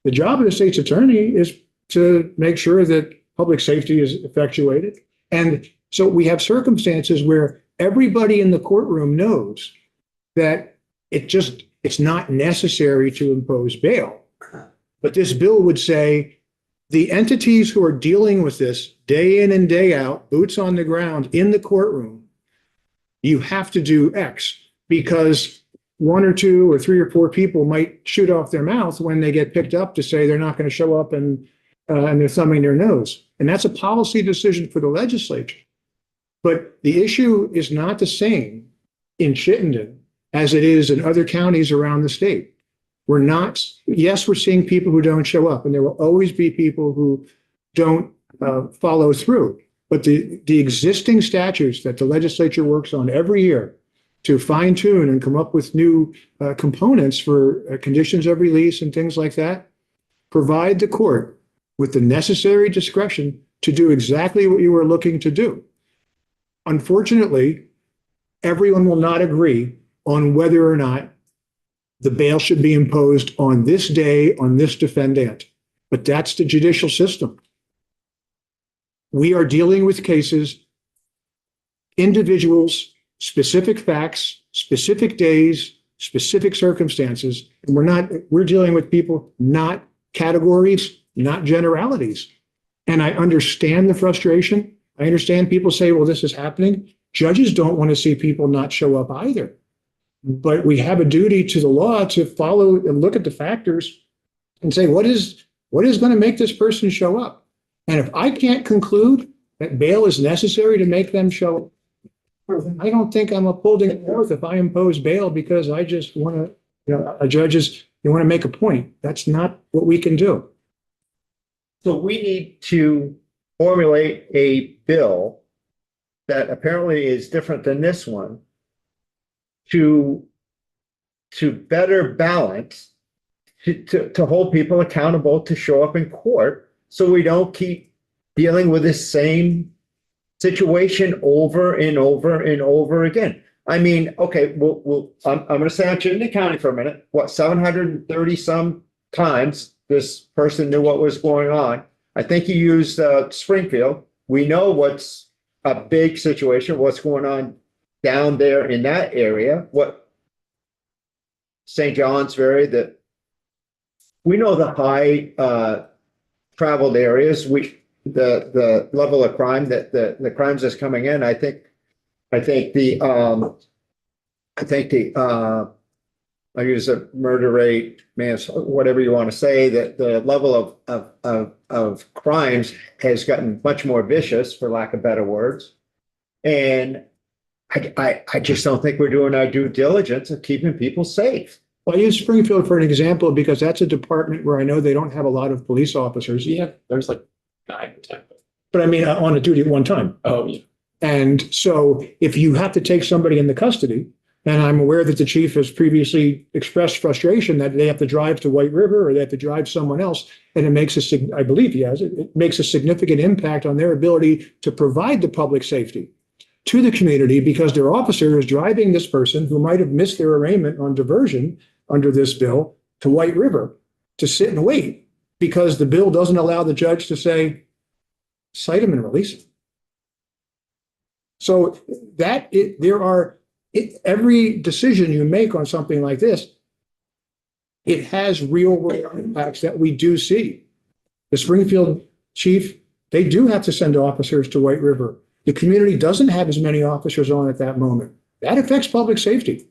The job of the state's attorney is to make sure that public safety is effectuated. And so we have circumstances where everybody in the courtroom knows that it's not necessary to impose bail. But this bill would say the entities who are dealing with this day in and day out, boots on the ground in the courtroom, you have to do X, because one or two or three or four people might shoot off their mouth when they get picked up to say they're not going to show up and they're thumbing their nose. And that's a policy decision for the legislature. But the issue is not the same in Chittenden as it is in other counties around the state. Yes, we're seeing people who don't show up, and there will always be people who don't follow through. But the existing statutes that the legislature works on every year to fine tune and come up with new components for conditions of release and things like that, provide the court with the necessary discretion to do exactly what you were looking to do. Unfortunately, everyone will not agree on whether or not the bail should be imposed on this day, on this defendant. But that's the judicial system. We are dealing with cases, individuals, specific facts, specific days, specific circumstances. And we're dealing with people, not categories, not generalities. And I understand the frustration. I understand people say, well, this is happening. Judges don't want to see people not show up either. But we have a duty to the law to follow and look at the factors and say, what is going to make this person show up? And if I can't conclude that bail is necessary to make them show up, I don't think I'm upholding it north if I impose bail because I just want to, you want to make a point. That's not what we can do. So we need to formulate a bill that apparently is different than this one to better balance, to hold people accountable to show up in court, so we don't keep dealing with the same situation over and over and over again. I mean, okay, I'm gonna say on Chittenden County for a minute, what, 730 some times this person knew what was going on. I think you used Springfield. We know what's a big situation, what's going on down there in that area, what St. Johnsbury, that we know the high traveled areas, the level of crime that the crimes that's coming in. I think the I use a murder rate, whatever you want to say, that the level of crimes has gotten much more vicious, for lack of better words. And I just don't think we're doing our due diligence of keeping people safe. Well, I use Springfield for an example because that's a department where I know they don't have a lot of police officers. There's like 9 or 10. But I mean, on a duty at one time. Oh, yeah. And so if you have to take somebody into custody, and I'm aware that the chief has previously expressed frustration that they have to drive to White River or they have to drive someone else, and it makes I believe he has, it makes a significant impact on their ability to provide the public safety to the community because their officer is driving this person who might have missed their arraignment on diversion under this bill to White River to sit and wait because the bill doesn't allow the judge to say, cite him and release him. So every decision you make on something like this, it has real world impacts that we do see. The Springfield chief, they do have to send officers to White River. The community doesn't have as many officers on at that moment. That affects public safety.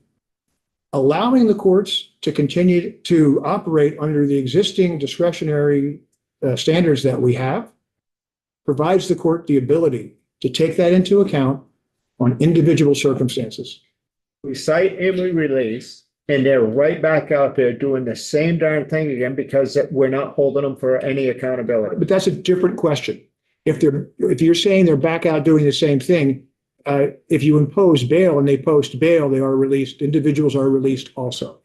Allowing the courts to continue to operate under the existing discretionary standards that we have provides the court the ability to take that into account on individual circumstances. We cite and we release, and they're right back out there doing the same darn thing again because we're not holding them for any accountability. But that's a different question. If you're saying they're back out doing the same thing, if you impose bail and they post bail, they are released. Individuals are released also.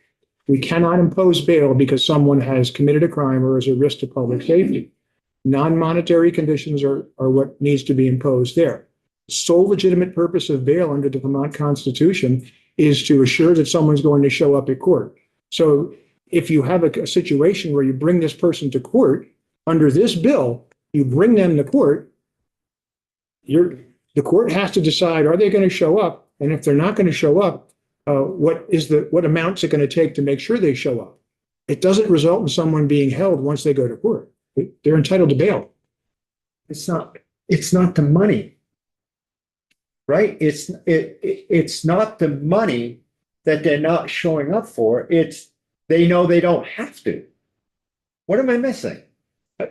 We cannot impose bail because someone has committed a crime or is a risk to public safety. Non-monetary conditions are what needs to be imposed there. Sole legitimate purpose of bail under the Vermont Constitution is to assure that someone's going to show up at court. So if you have a situation where you bring this person to court under this bill, you bring them to court, the court has to decide, are they going to show up? And if they're not going to show up, what amount's it going to take to make sure they show up? It doesn't result in someone being held once they go to court. They're entitled to bail. It's not the money, right? It's not the money that they're not showing up for. They know they don't have to. What am I missing?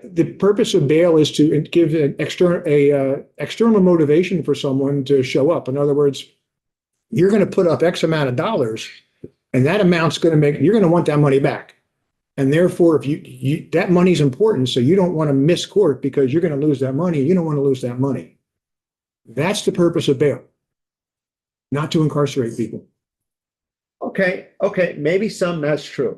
The purpose of bail is to give an external motivation for someone to show up. In other words, you're going to put up X amount of dollars, and that amount's going to you're going to want that money back. And therefore, if that money's important, so you don't want to miss court because you're going to lose that money. You don't want to lose that money. That's the purpose of bail, not to incarcerate people. Okay, maybe some that's true.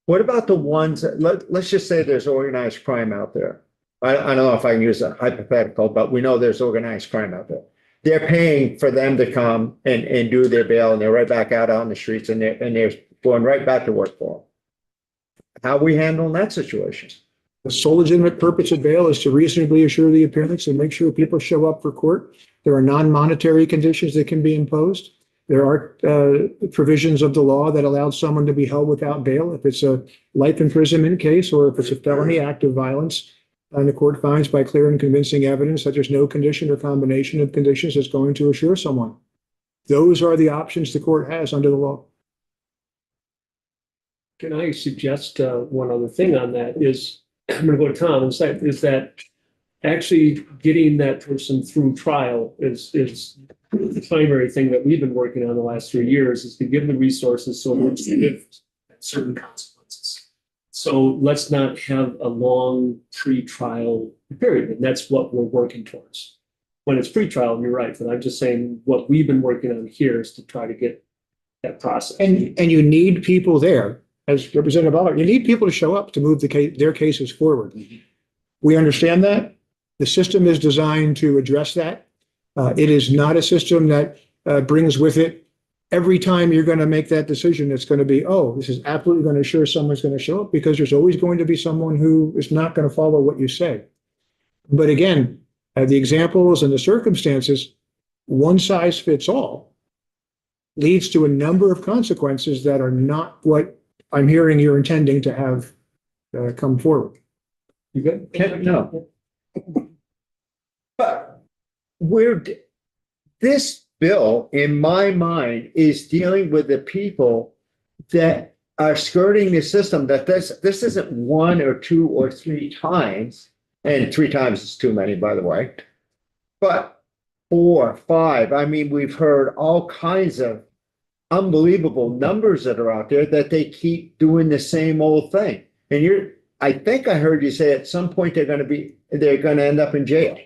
What about the ones let's just say there's organized crime out there. I don't know if I can use a hypothetical, but we know there's organized crime out there. They're paying for them to come and do their bail, and they're right back out on the streets, and they're going right back to work for them. How are we handling that situation? The sole legitimate purpose of bail is to reasonably assure the appearance and make sure people show up for court. There are non-monetary conditions that can be imposed. There are provisions of the law that allow someone to be held without bail if it's a life imprisonment case or if it's a felony act of violence. And the court finds by clear and convincing evidence that there's no condition or combination of conditions that's going to assure someone. Those are the options the court has under the law. Can I suggest one other thing on that is, I'm going to go to Tom and say, is that actually getting that person through trial is the primary thing that we've been working on the last 3 years, is to give them resources so much to give certain consequences. So let's not have a long pre-trial period, and that's what we're working towards. When it's pre-trial, you're right, but I'm just saying what we've been working on here is to try to get that process. And you need people there, as Representative Ballard, you need people to show up to move their cases forward. We understand that. The system is designed to address that. It is not a system that brings with it every time you're going to make that decision, it's going to be, oh, this is absolutely going to assure someone's going to show up, because there's always going to be someone who is not going to follow what you say. But again, the examples and the circumstances, one size fits all, leads to a number of consequences that are not what I'm hearing you're intending to have come forward. You good? No. But this bill, in my mind, is dealing with the people that are skirting the system, that this isn't one or two or three times, and three times is too many, by the way, but 4, 5. I mean, we've heard all kinds of unbelievable numbers that are out there that they keep doing the same old thing. And I think I heard you say at some point they're going to end up in jail.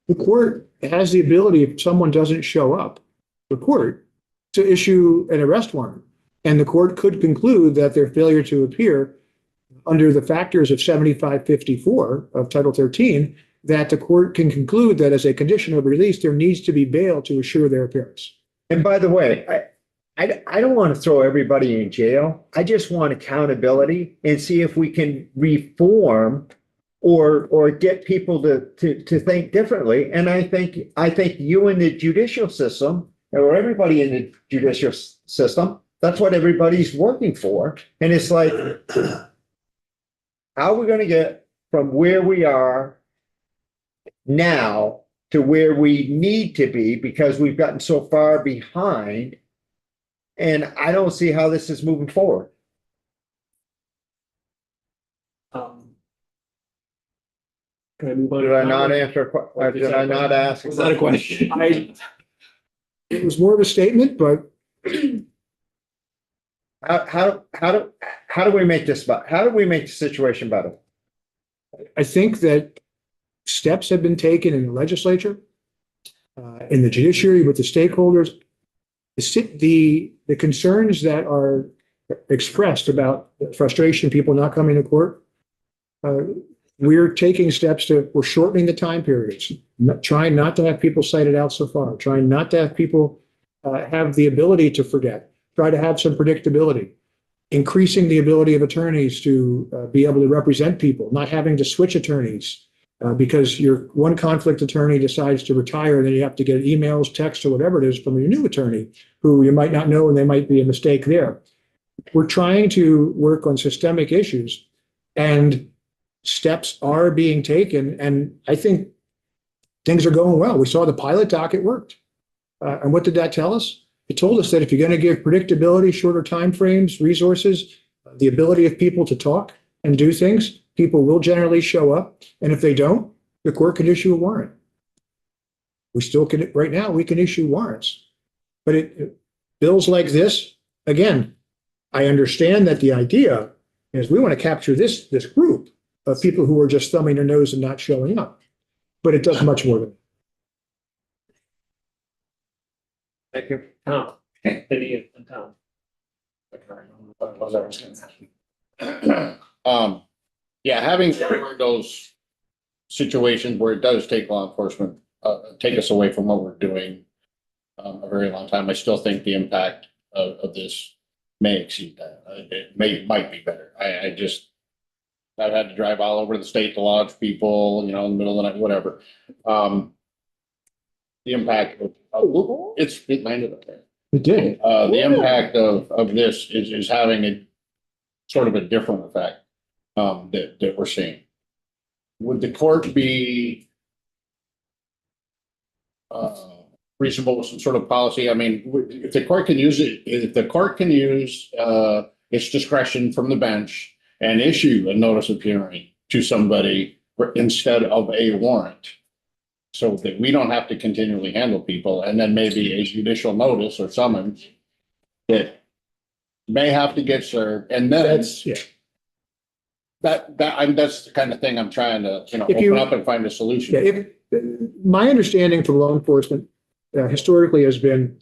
The court has the ability, if someone doesn't show up, the court, to issue an arrest warrant. And the court could conclude that their failure to appear under the factors of 7554 of Title 13, that the court can conclude that as a condition of release, there needs to be bail to assure their appearance. And by the way, I don't want to throw everybody in jail. I just want accountability and see if we can reform or get people to think differently. And I think you in the judicial system, or everybody in the judicial system, that's what everybody's working for. And it's like, how are we going to get from where we are now to where we need to be, because we've gotten so far behind, and I don't see how this is moving forward. Can I move on? Did I not answer, did I not ask? It's not a question. It was more of a statement, but how do we make this, how do we make the situation better? I think that steps have been taken in the legislature, in the judiciary, with the stakeholders. The concerns that are expressed about frustration, people not coming to court, we're taking steps we're shortening the time periods, trying not to have people cited out so far, trying not to have people have the ability to forget, try to have some predictability, increasing the ability of attorneys to be able to represent people, not having to switch attorneys because your one conflict attorney decides to retire, and then you have to get emails, texts, or whatever it is from your new attorney who you might not know, and there might be a mistake there. We're trying to work on systemic issues, and steps are being taken, and I think things are going well. We saw the pilot docket worked. And what did that tell us? It told us that if you're going to give predictability, shorter timeframes, resources, the ability of people to talk and do things, people will generally show up. And if they don't, the court can issue a warrant. We still can, right now, we can issue warrants. But bills like this, again, I understand that the idea is we want to capture this group of people who are just thumbing their nose and not showing up. But it does much more than that. Thank you. Tom. Any and Tom. Yeah, having those situations where it does take law enforcement, take us away from what we're doing a very long time, I still think the impact of this may exceed that. It might be better. I've had to drive all over the state to lodge people, in the middle of the night, whatever. The impact it landed up there. It did. The impact of this is having a sort of a different effect that we're seeing. Would the court be reasonable with some sort of policy? I mean, if the court can use its discretion from the bench and issue a notice of hearing to somebody instead of a warrant, so that we don't have to continually handle people, and then maybe a judicial notice or summons that may have to get served, and then that's the kind of thing I'm trying to open up and find a solution. Yeah, my understanding from law enforcement historically has been,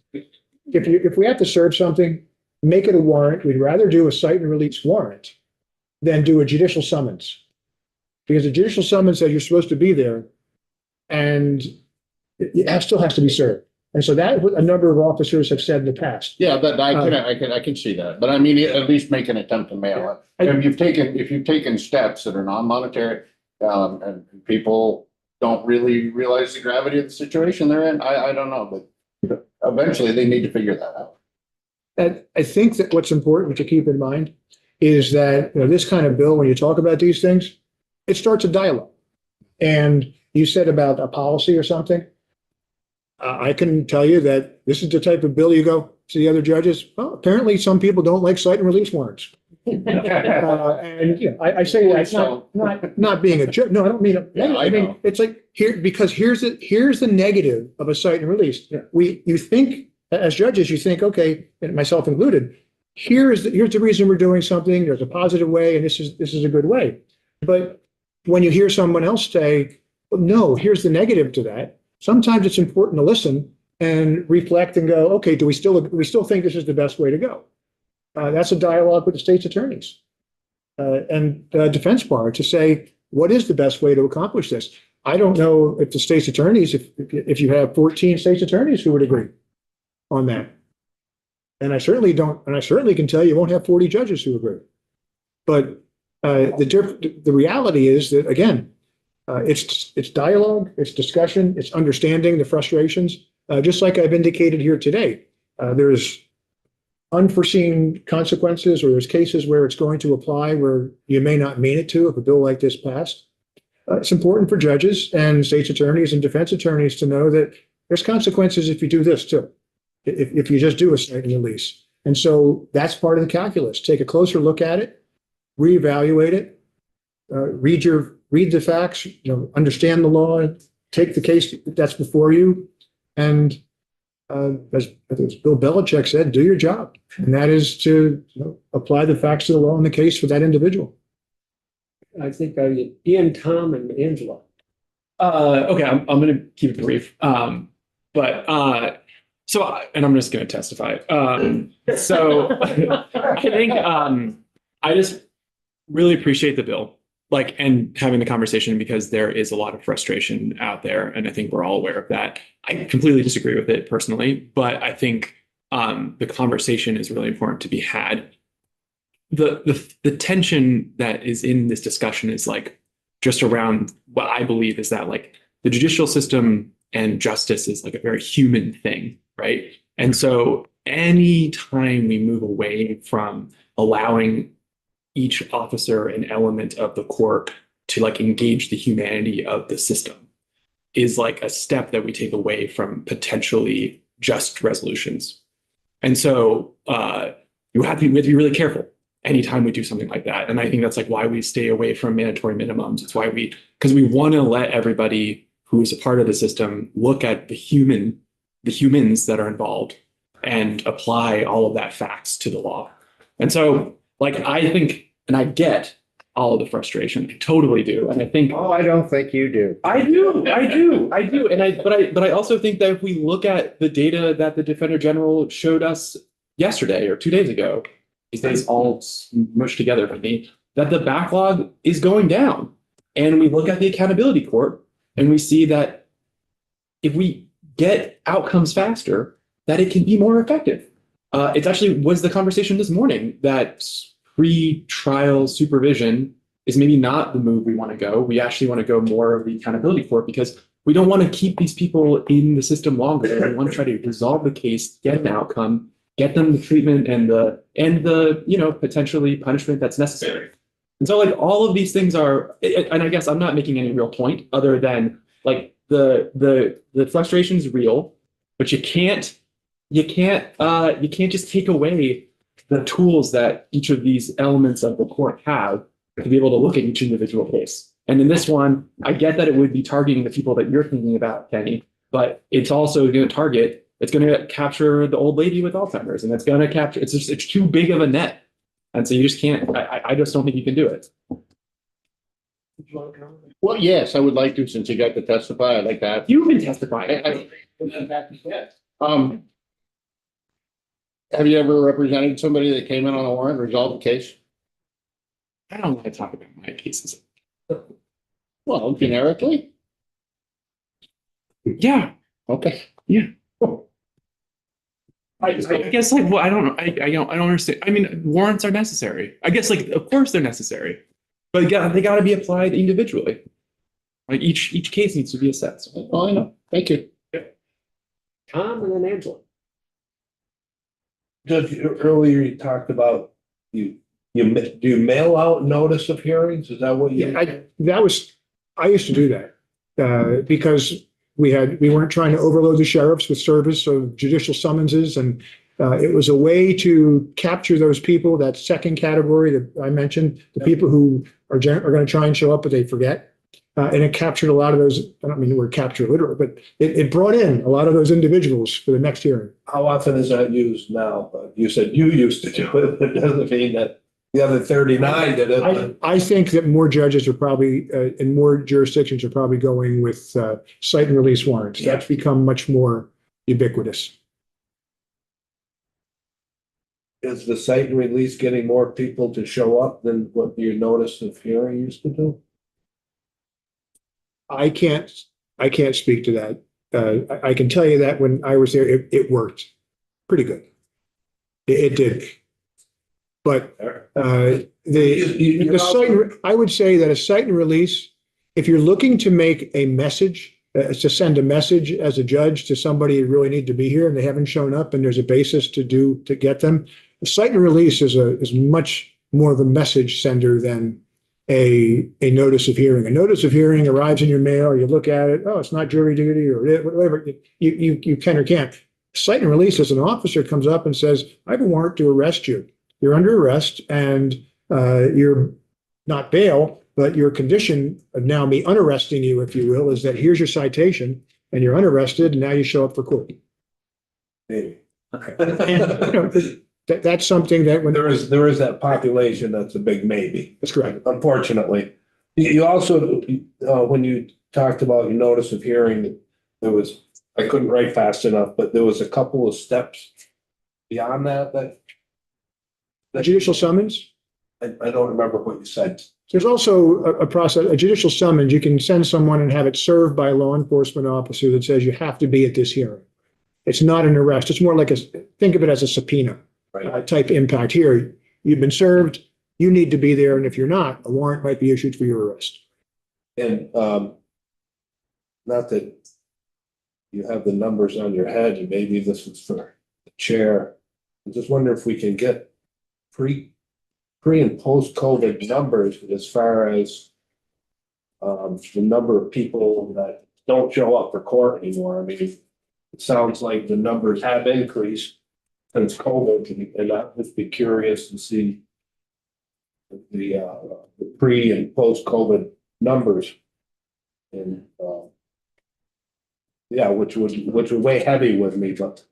if we have to serve something, make it a warrant. We'd rather do a cite and release warrant than do a judicial summons, because a judicial summons says you're supposed to be there. and it still has to be served. And so that a number of officers have said in the past. Yeah, but I can see that, but I mean, at least make an attempt to mail it. If you've taken steps that are non-monetary, and people don't really realize the gravity of the situation they're in, I don't know, but eventually they need to figure that out. And I think that what's important to keep in mind is that, this kind of bill, when you talk about these things, it starts a dialogue. And you said about a policy or something. I can tell you that this is the type of bill you go to the other judges. Well, apparently some people don't like cite and release warrants. And I say that not being a jerk. No, I don't mean it. Yeah, I I mean, know. it's like because here's the negative of a cite and release. You think as judges, you think, okay, and myself included, here's the reason we're doing something. There's a positive way, and this is a good way. But when you hear someone else say, well, no, here's the negative to that. Sometimes it's important to listen and reflect and go, okay, do we still think this is the best way to go? That's a dialogue with the state's attorneys and defense bar to say, what is the best way to accomplish this? I don't know if the state's attorneys, if you have 14 state's attorneys who would agree on that. And I certainly can tell you won't have 40 judges who agree. But the reality is that, again, it's dialogue, it's discussion, it's understanding the frustrations. Just like I've indicated here today, there's unforeseen consequences, or there's cases where it's going to apply where you may not mean it to if a bill like this passed. It's important for judges and state's attorneys and defense attorneys to know that there's consequences if you do this too, if you just do a cite and release. And so that's part of the calculus. Take a closer look at it, reevaluate it, read the facts, understand the law, take the case that's before you, and as Bill Belichick said, do your job, and that is to apply the facts to the law in the case for that individual. I think Ian, Tom, and Angela. Okay, I'm going to keep it brief. And I'm just going to testify. So I think I just really appreciate the bill, and having the conversation, because there is a lot of frustration out there, and I think we're all aware of that. I completely disagree with it personally, but I think the conversation is really important to be had. The tension that is in this discussion is just around what I believe is that the judicial system and justice is a very human thing, right? And so any time we move away from allowing each officer and element of the court to engage the humanity of the system is a step that we take away from potentially just resolutions. And so we have to be really careful anytime we do something like that. And I think that's why we stay away from mandatory minimums. It's why because we want to let everybody who is a part of the system look at the humans that are involved and apply all of that facts to the law. And so I think, and I get all of the frustration. I totally do. And I think, I don't think you do. I do. But I also think that if we look at the data that the Defender General showed us yesterday or 2 days ago, these days all mushed together for me, that the backlog is going down. And we look at the accountability court and we see that if we get outcomes faster, that it can be more effective. It actually was the conversation this morning that pre-trial supervision is maybe not the move we want to go. We actually want to go more of the accountability court, because we don't want to keep these people in the system longer. We want to try to resolve the case, get an outcome, get them the treatment and the potentially punishment that's necessary. And so all of these things are, and I guess I'm not making any real point other than the frustration is real, but you can't just take away the tools that each of these elements of the court have to be able to look at each individual case. And in this one, I get that it would be targeting the people that you're thinking about, Kenny, but it's also going to capture the old lady with Alzheimer's, and it's too big of a net. And so you just can't, I just don't think you can do it. Well, yes, I would like to, since you got to testify, I'd like to have. You've been testifying. Have you ever represented somebody that came in on a warrant and resolved the case? I don't want to talk about my cases. Well, generically. Yeah, Okay. I guess like, well, I don't know. I don't understand. I mean, warrants are necessary. I guess like, of course they're necessary, but they gotta be applied individually. Like each case needs to be assessed. Oh, I know. Thank you. Tom and then Angela. Judge, earlier you talked about do you mail out notice of hearings? Is that what you? Yeah, I used to do that, because we weren't trying to overload the sheriffs with service of judicial summonses, and it was a way to capture those people, that second category that I mentioned, the people who are going to try and show up, but they forget. And it captured a lot of those, I don't mean the word capture literally, but it brought in a lot of those individuals for the next hearing. How often is that used now? You said you used to do it, but it doesn't mean that the other 39 did it. I think that more judges are probably, in more jurisdictions are probably going with cite and release warrants. That's become much more ubiquitous. Is the cite and release getting more people to show up than what your notice of hearing used to do? I can't speak to that. I can tell you that when I was there, it worked pretty good. It did. But the cite, I would say that a cite and release, if you're looking to make a message, to send a message as a judge to somebody who really need to be here and they haven't shown up and there's a basis to get them, a cite and release is much more of a message sender than a notice of hearing. A notice of hearing arrives in your mail, you look at it, oh, it's not jury duty or whatever, you can or can't. Cite and release is an officer comes up and says, I have a warrant to arrest you. You're under arrest and you're not bail, but your condition of now me unarresting you, if you will, is that here's your citation and you're unarrested and now you show up for court. Maybe. And, that's something that when there is that population that's a big maybe. That's correct. Unfortunately, you also when you talked about your notice of hearing, I couldn't write fast enough, but there was a couple of steps beyond that. A judicial summons. I don't remember what you said. There's also a process, a judicial summons. You can send someone and have it served by a law enforcement officer that says you have to be at this hearing. It's not an arrest. It's more like think of it as a subpoena. Right. Type impact here. You've been served, you need to be there, and if you're not, a warrant might be issued for your arrest. And not that you have the numbers on your head, and maybe this is for the chair. I just wonder if we can get pre and post-COVID numbers as far as the number of people that don't show up for court anymore. I mean, it sounds like the numbers have increased since COVID, and I'd just be curious to see the pre and post-COVID numbers. And yeah, which would weigh heavy with me, but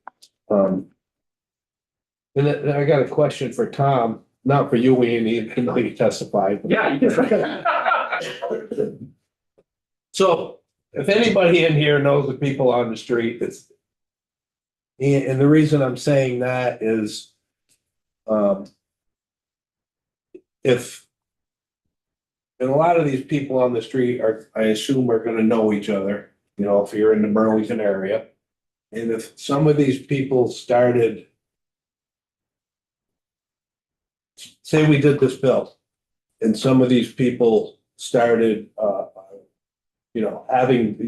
and then I got a question for Tom, not for you, Ian, even though you testified. Yeah, you can. So if anybody in here knows the people on the street, and the reason I'm saying that is, if, and a lot of these people on the street I assume are gonna know each other, you know, if you're in the Burlington area. And if some of these people started, say we did this bill, and some of these people started,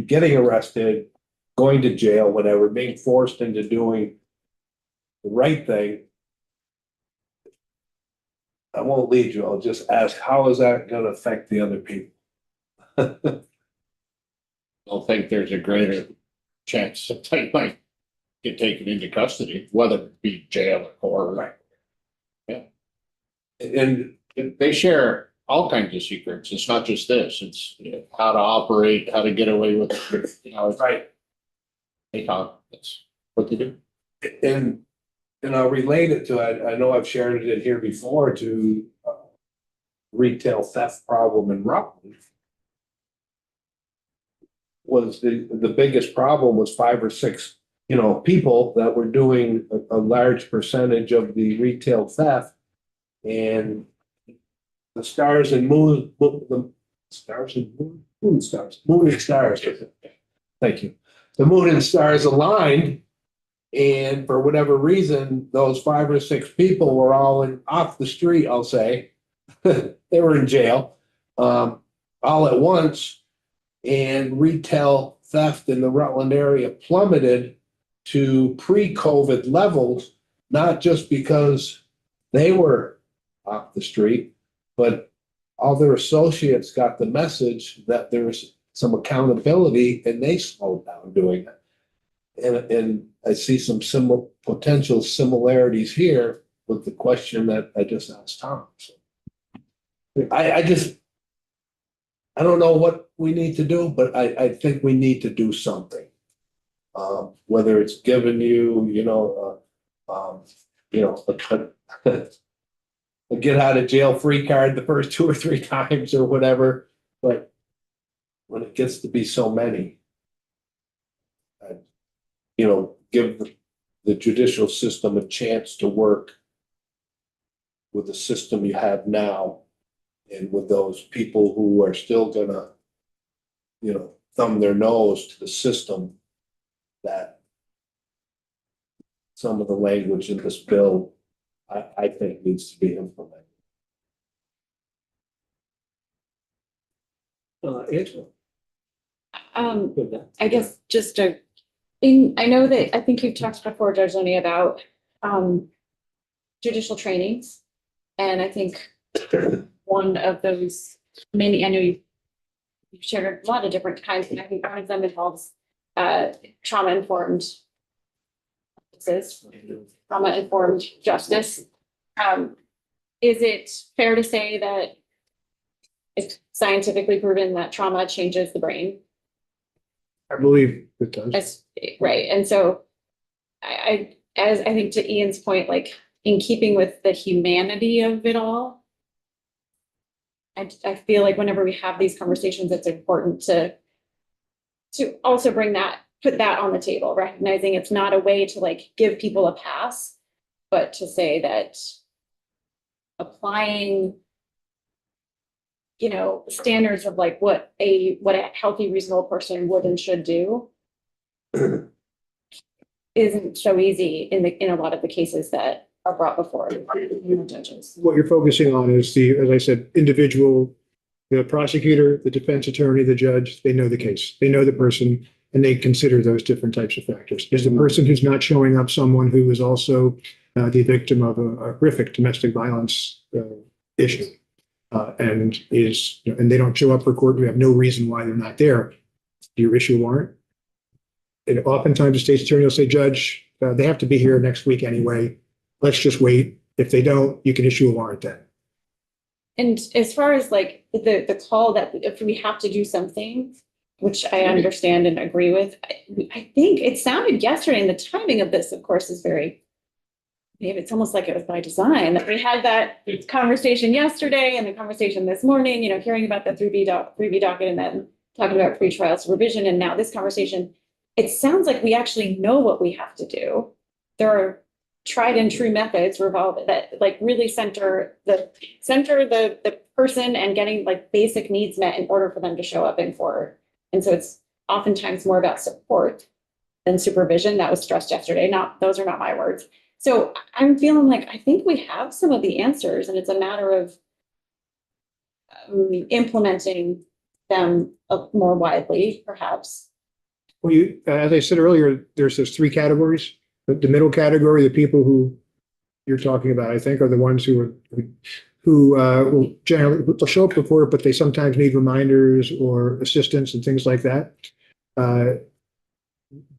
getting arrested, going to jail, whatever, being forced into doing the right thing. I won't lead you. I'll just ask, how is that going to affect the other people? I don't think there's a greater chance that they might get taken into custody, whether it be jail or court. Right. Yeah. And they share all kinds of secrets. It's not just this. It's how to operate, how to get away with it. Right. They talk. That's what they do. And I'll relate it to, I know I've shared it in here before, to retail theft problem in Rutland. Was the biggest problem was 5 or 6, people that were doing a large percentage of the retail theft. And the stars and moon, the stars and moon, moon and stars. Thank you. the moon and stars aligned. And for whatever reason, those 5 or 6 people were all off the street, I'll say. They were in jail, all at once. And retail theft in the Rutland area plummeted to pre-COVID levels, not just because they were off the street, but all their associates got the message that there's some accountability and they slowed down doing it. And I see some potential similarities here with the question that I just asked Tom. So I don't know what we need to do, but I think we need to do something. Whether it's giving you, a get out of jail free card the first 2 or 3 times or whatever, but when it gets to be so many, give the judicial system a chance to work with the system you have now and with those people who are still gonna, thumb their nose to the system, that some of the language in this bill, I think needs to be implemented. Angela. Good then. I guess I know that, I think you've talked before, Judge Loney, about judicial trainings. And I think one of those I know you've shared a lot of different kinds, and I think one of them involves trauma-informed justice. Is it fair to say that it's scientifically proven that trauma changes the brain? I believe it does. Right. And so I think to Ian's point, like in keeping with the humanity of it all, I feel like whenever we have these conversations, it's important to also put that on the table, recognizing it's not a way to like give people a pass, but to say that applying, standards of like what a healthy, reasonable person would and should do isn't so easy in a lot of the cases that are brought before judges. What you're focusing on is as I said, individual, the prosecutor, the defense attorney, the judge, they know the case, they know the person, and they consider those different types of factors. Is the person who's not showing up someone who is also the victim of a horrific domestic violence issue? And they don't show up for court. We have no reason why they're not there. Do you issue a warrant? And oftentimes the state's attorney will say, Judge, they have to be here next week anyway. Let's just wait. If they don't, you can issue a warrant then. And as far as like the call that if we have to do something, which I understand and agree with, I think it sounded yesterday, and the timing of this, of course, is maybe it's almost like it was by design that we had that conversation yesterday and the conversation this morning, hearing about the 3B docket and then talking about pretrial supervision. And now this conversation, it sounds like we actually know what we have to do. There are tried and true methods that like really center the person and getting like basic needs met in order for them to show up in court. And so it's oftentimes more about support than supervision. That was stressed yesterday. Those are not my words. So I'm feeling like I think we have some of the answers, and it's a matter of implementing them more widely, perhaps. Well, as I said earlier, there's those 3 categories. The middle category, the people who you're talking about, I think, are the ones who will generally show up before, but they sometimes need reminders or assistance and things like that.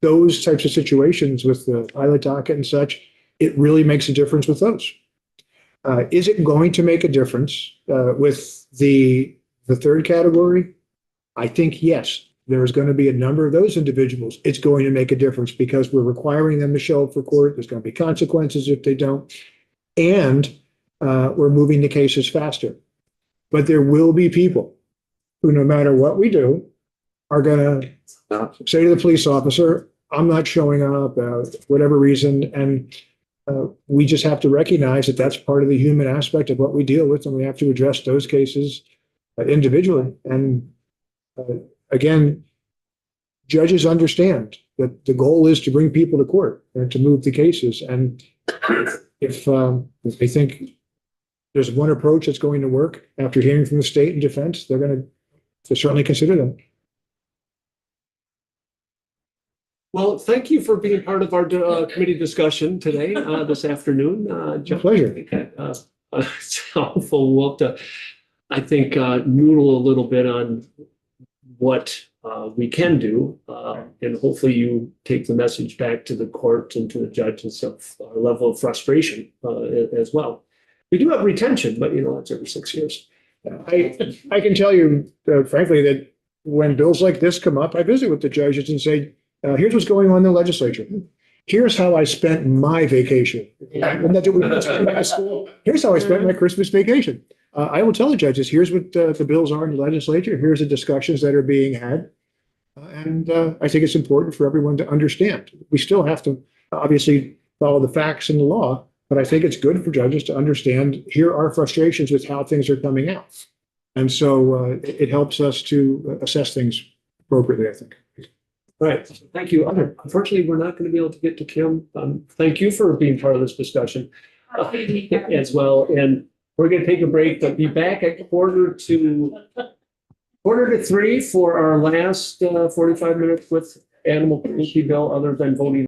Those types of situations with the pilot docket and such, it really makes a difference with those. Is it going to make a difference with the 3rd category? I think yes. There's going to be a number of those individuals. It's going to make a difference because we're requiring them to show up for court. There's going to be consequences if they don't. And we're moving the cases faster. But there will be people who, no matter what we do, are going to say to the police officer, I'm not showing up, whatever reason. And we just have to recognize that that's part of the human aspect of what we deal with. And we have to address those cases individually. And again, judges understand that the goal is to bring people to court and to move the cases. And if they think there's one approach that's going to work after hearing from the state and defense, they're going to certainly consider them. Well, thank you for being part of our committee discussion today, this afternoon. John. Pleasure. It's helpful. We'll have to, I think, noodle a little bit on what we can do. And hopefully you take the message back to the court and to the judges of our level of frustration as well. We do have retention, but it's every 6 years. I can tell you, frankly, that when bills like this come up, I visit with the judges and say, here's what's going on in the legislature. Here's how I spent my vacation. Here's how I spent my Christmas vacation. I will tell the judges, here's what the bills are in the legislature. Here's the discussions that are being had. And I think it's important for everyone to understand. We still have to obviously follow the facts and the law, but I think it's good for judges to understand here are frustrations with how things are coming out. And so it helps us to assess things appropriately, I think. All right. Thank you. Unfortunately, we're not going to be able to get to Kim. Thank you for being part of this discussion as well. And we're going to take a break, but be back at quarter to 3 for our last 45 minutes with animal cruelty bill, other than voting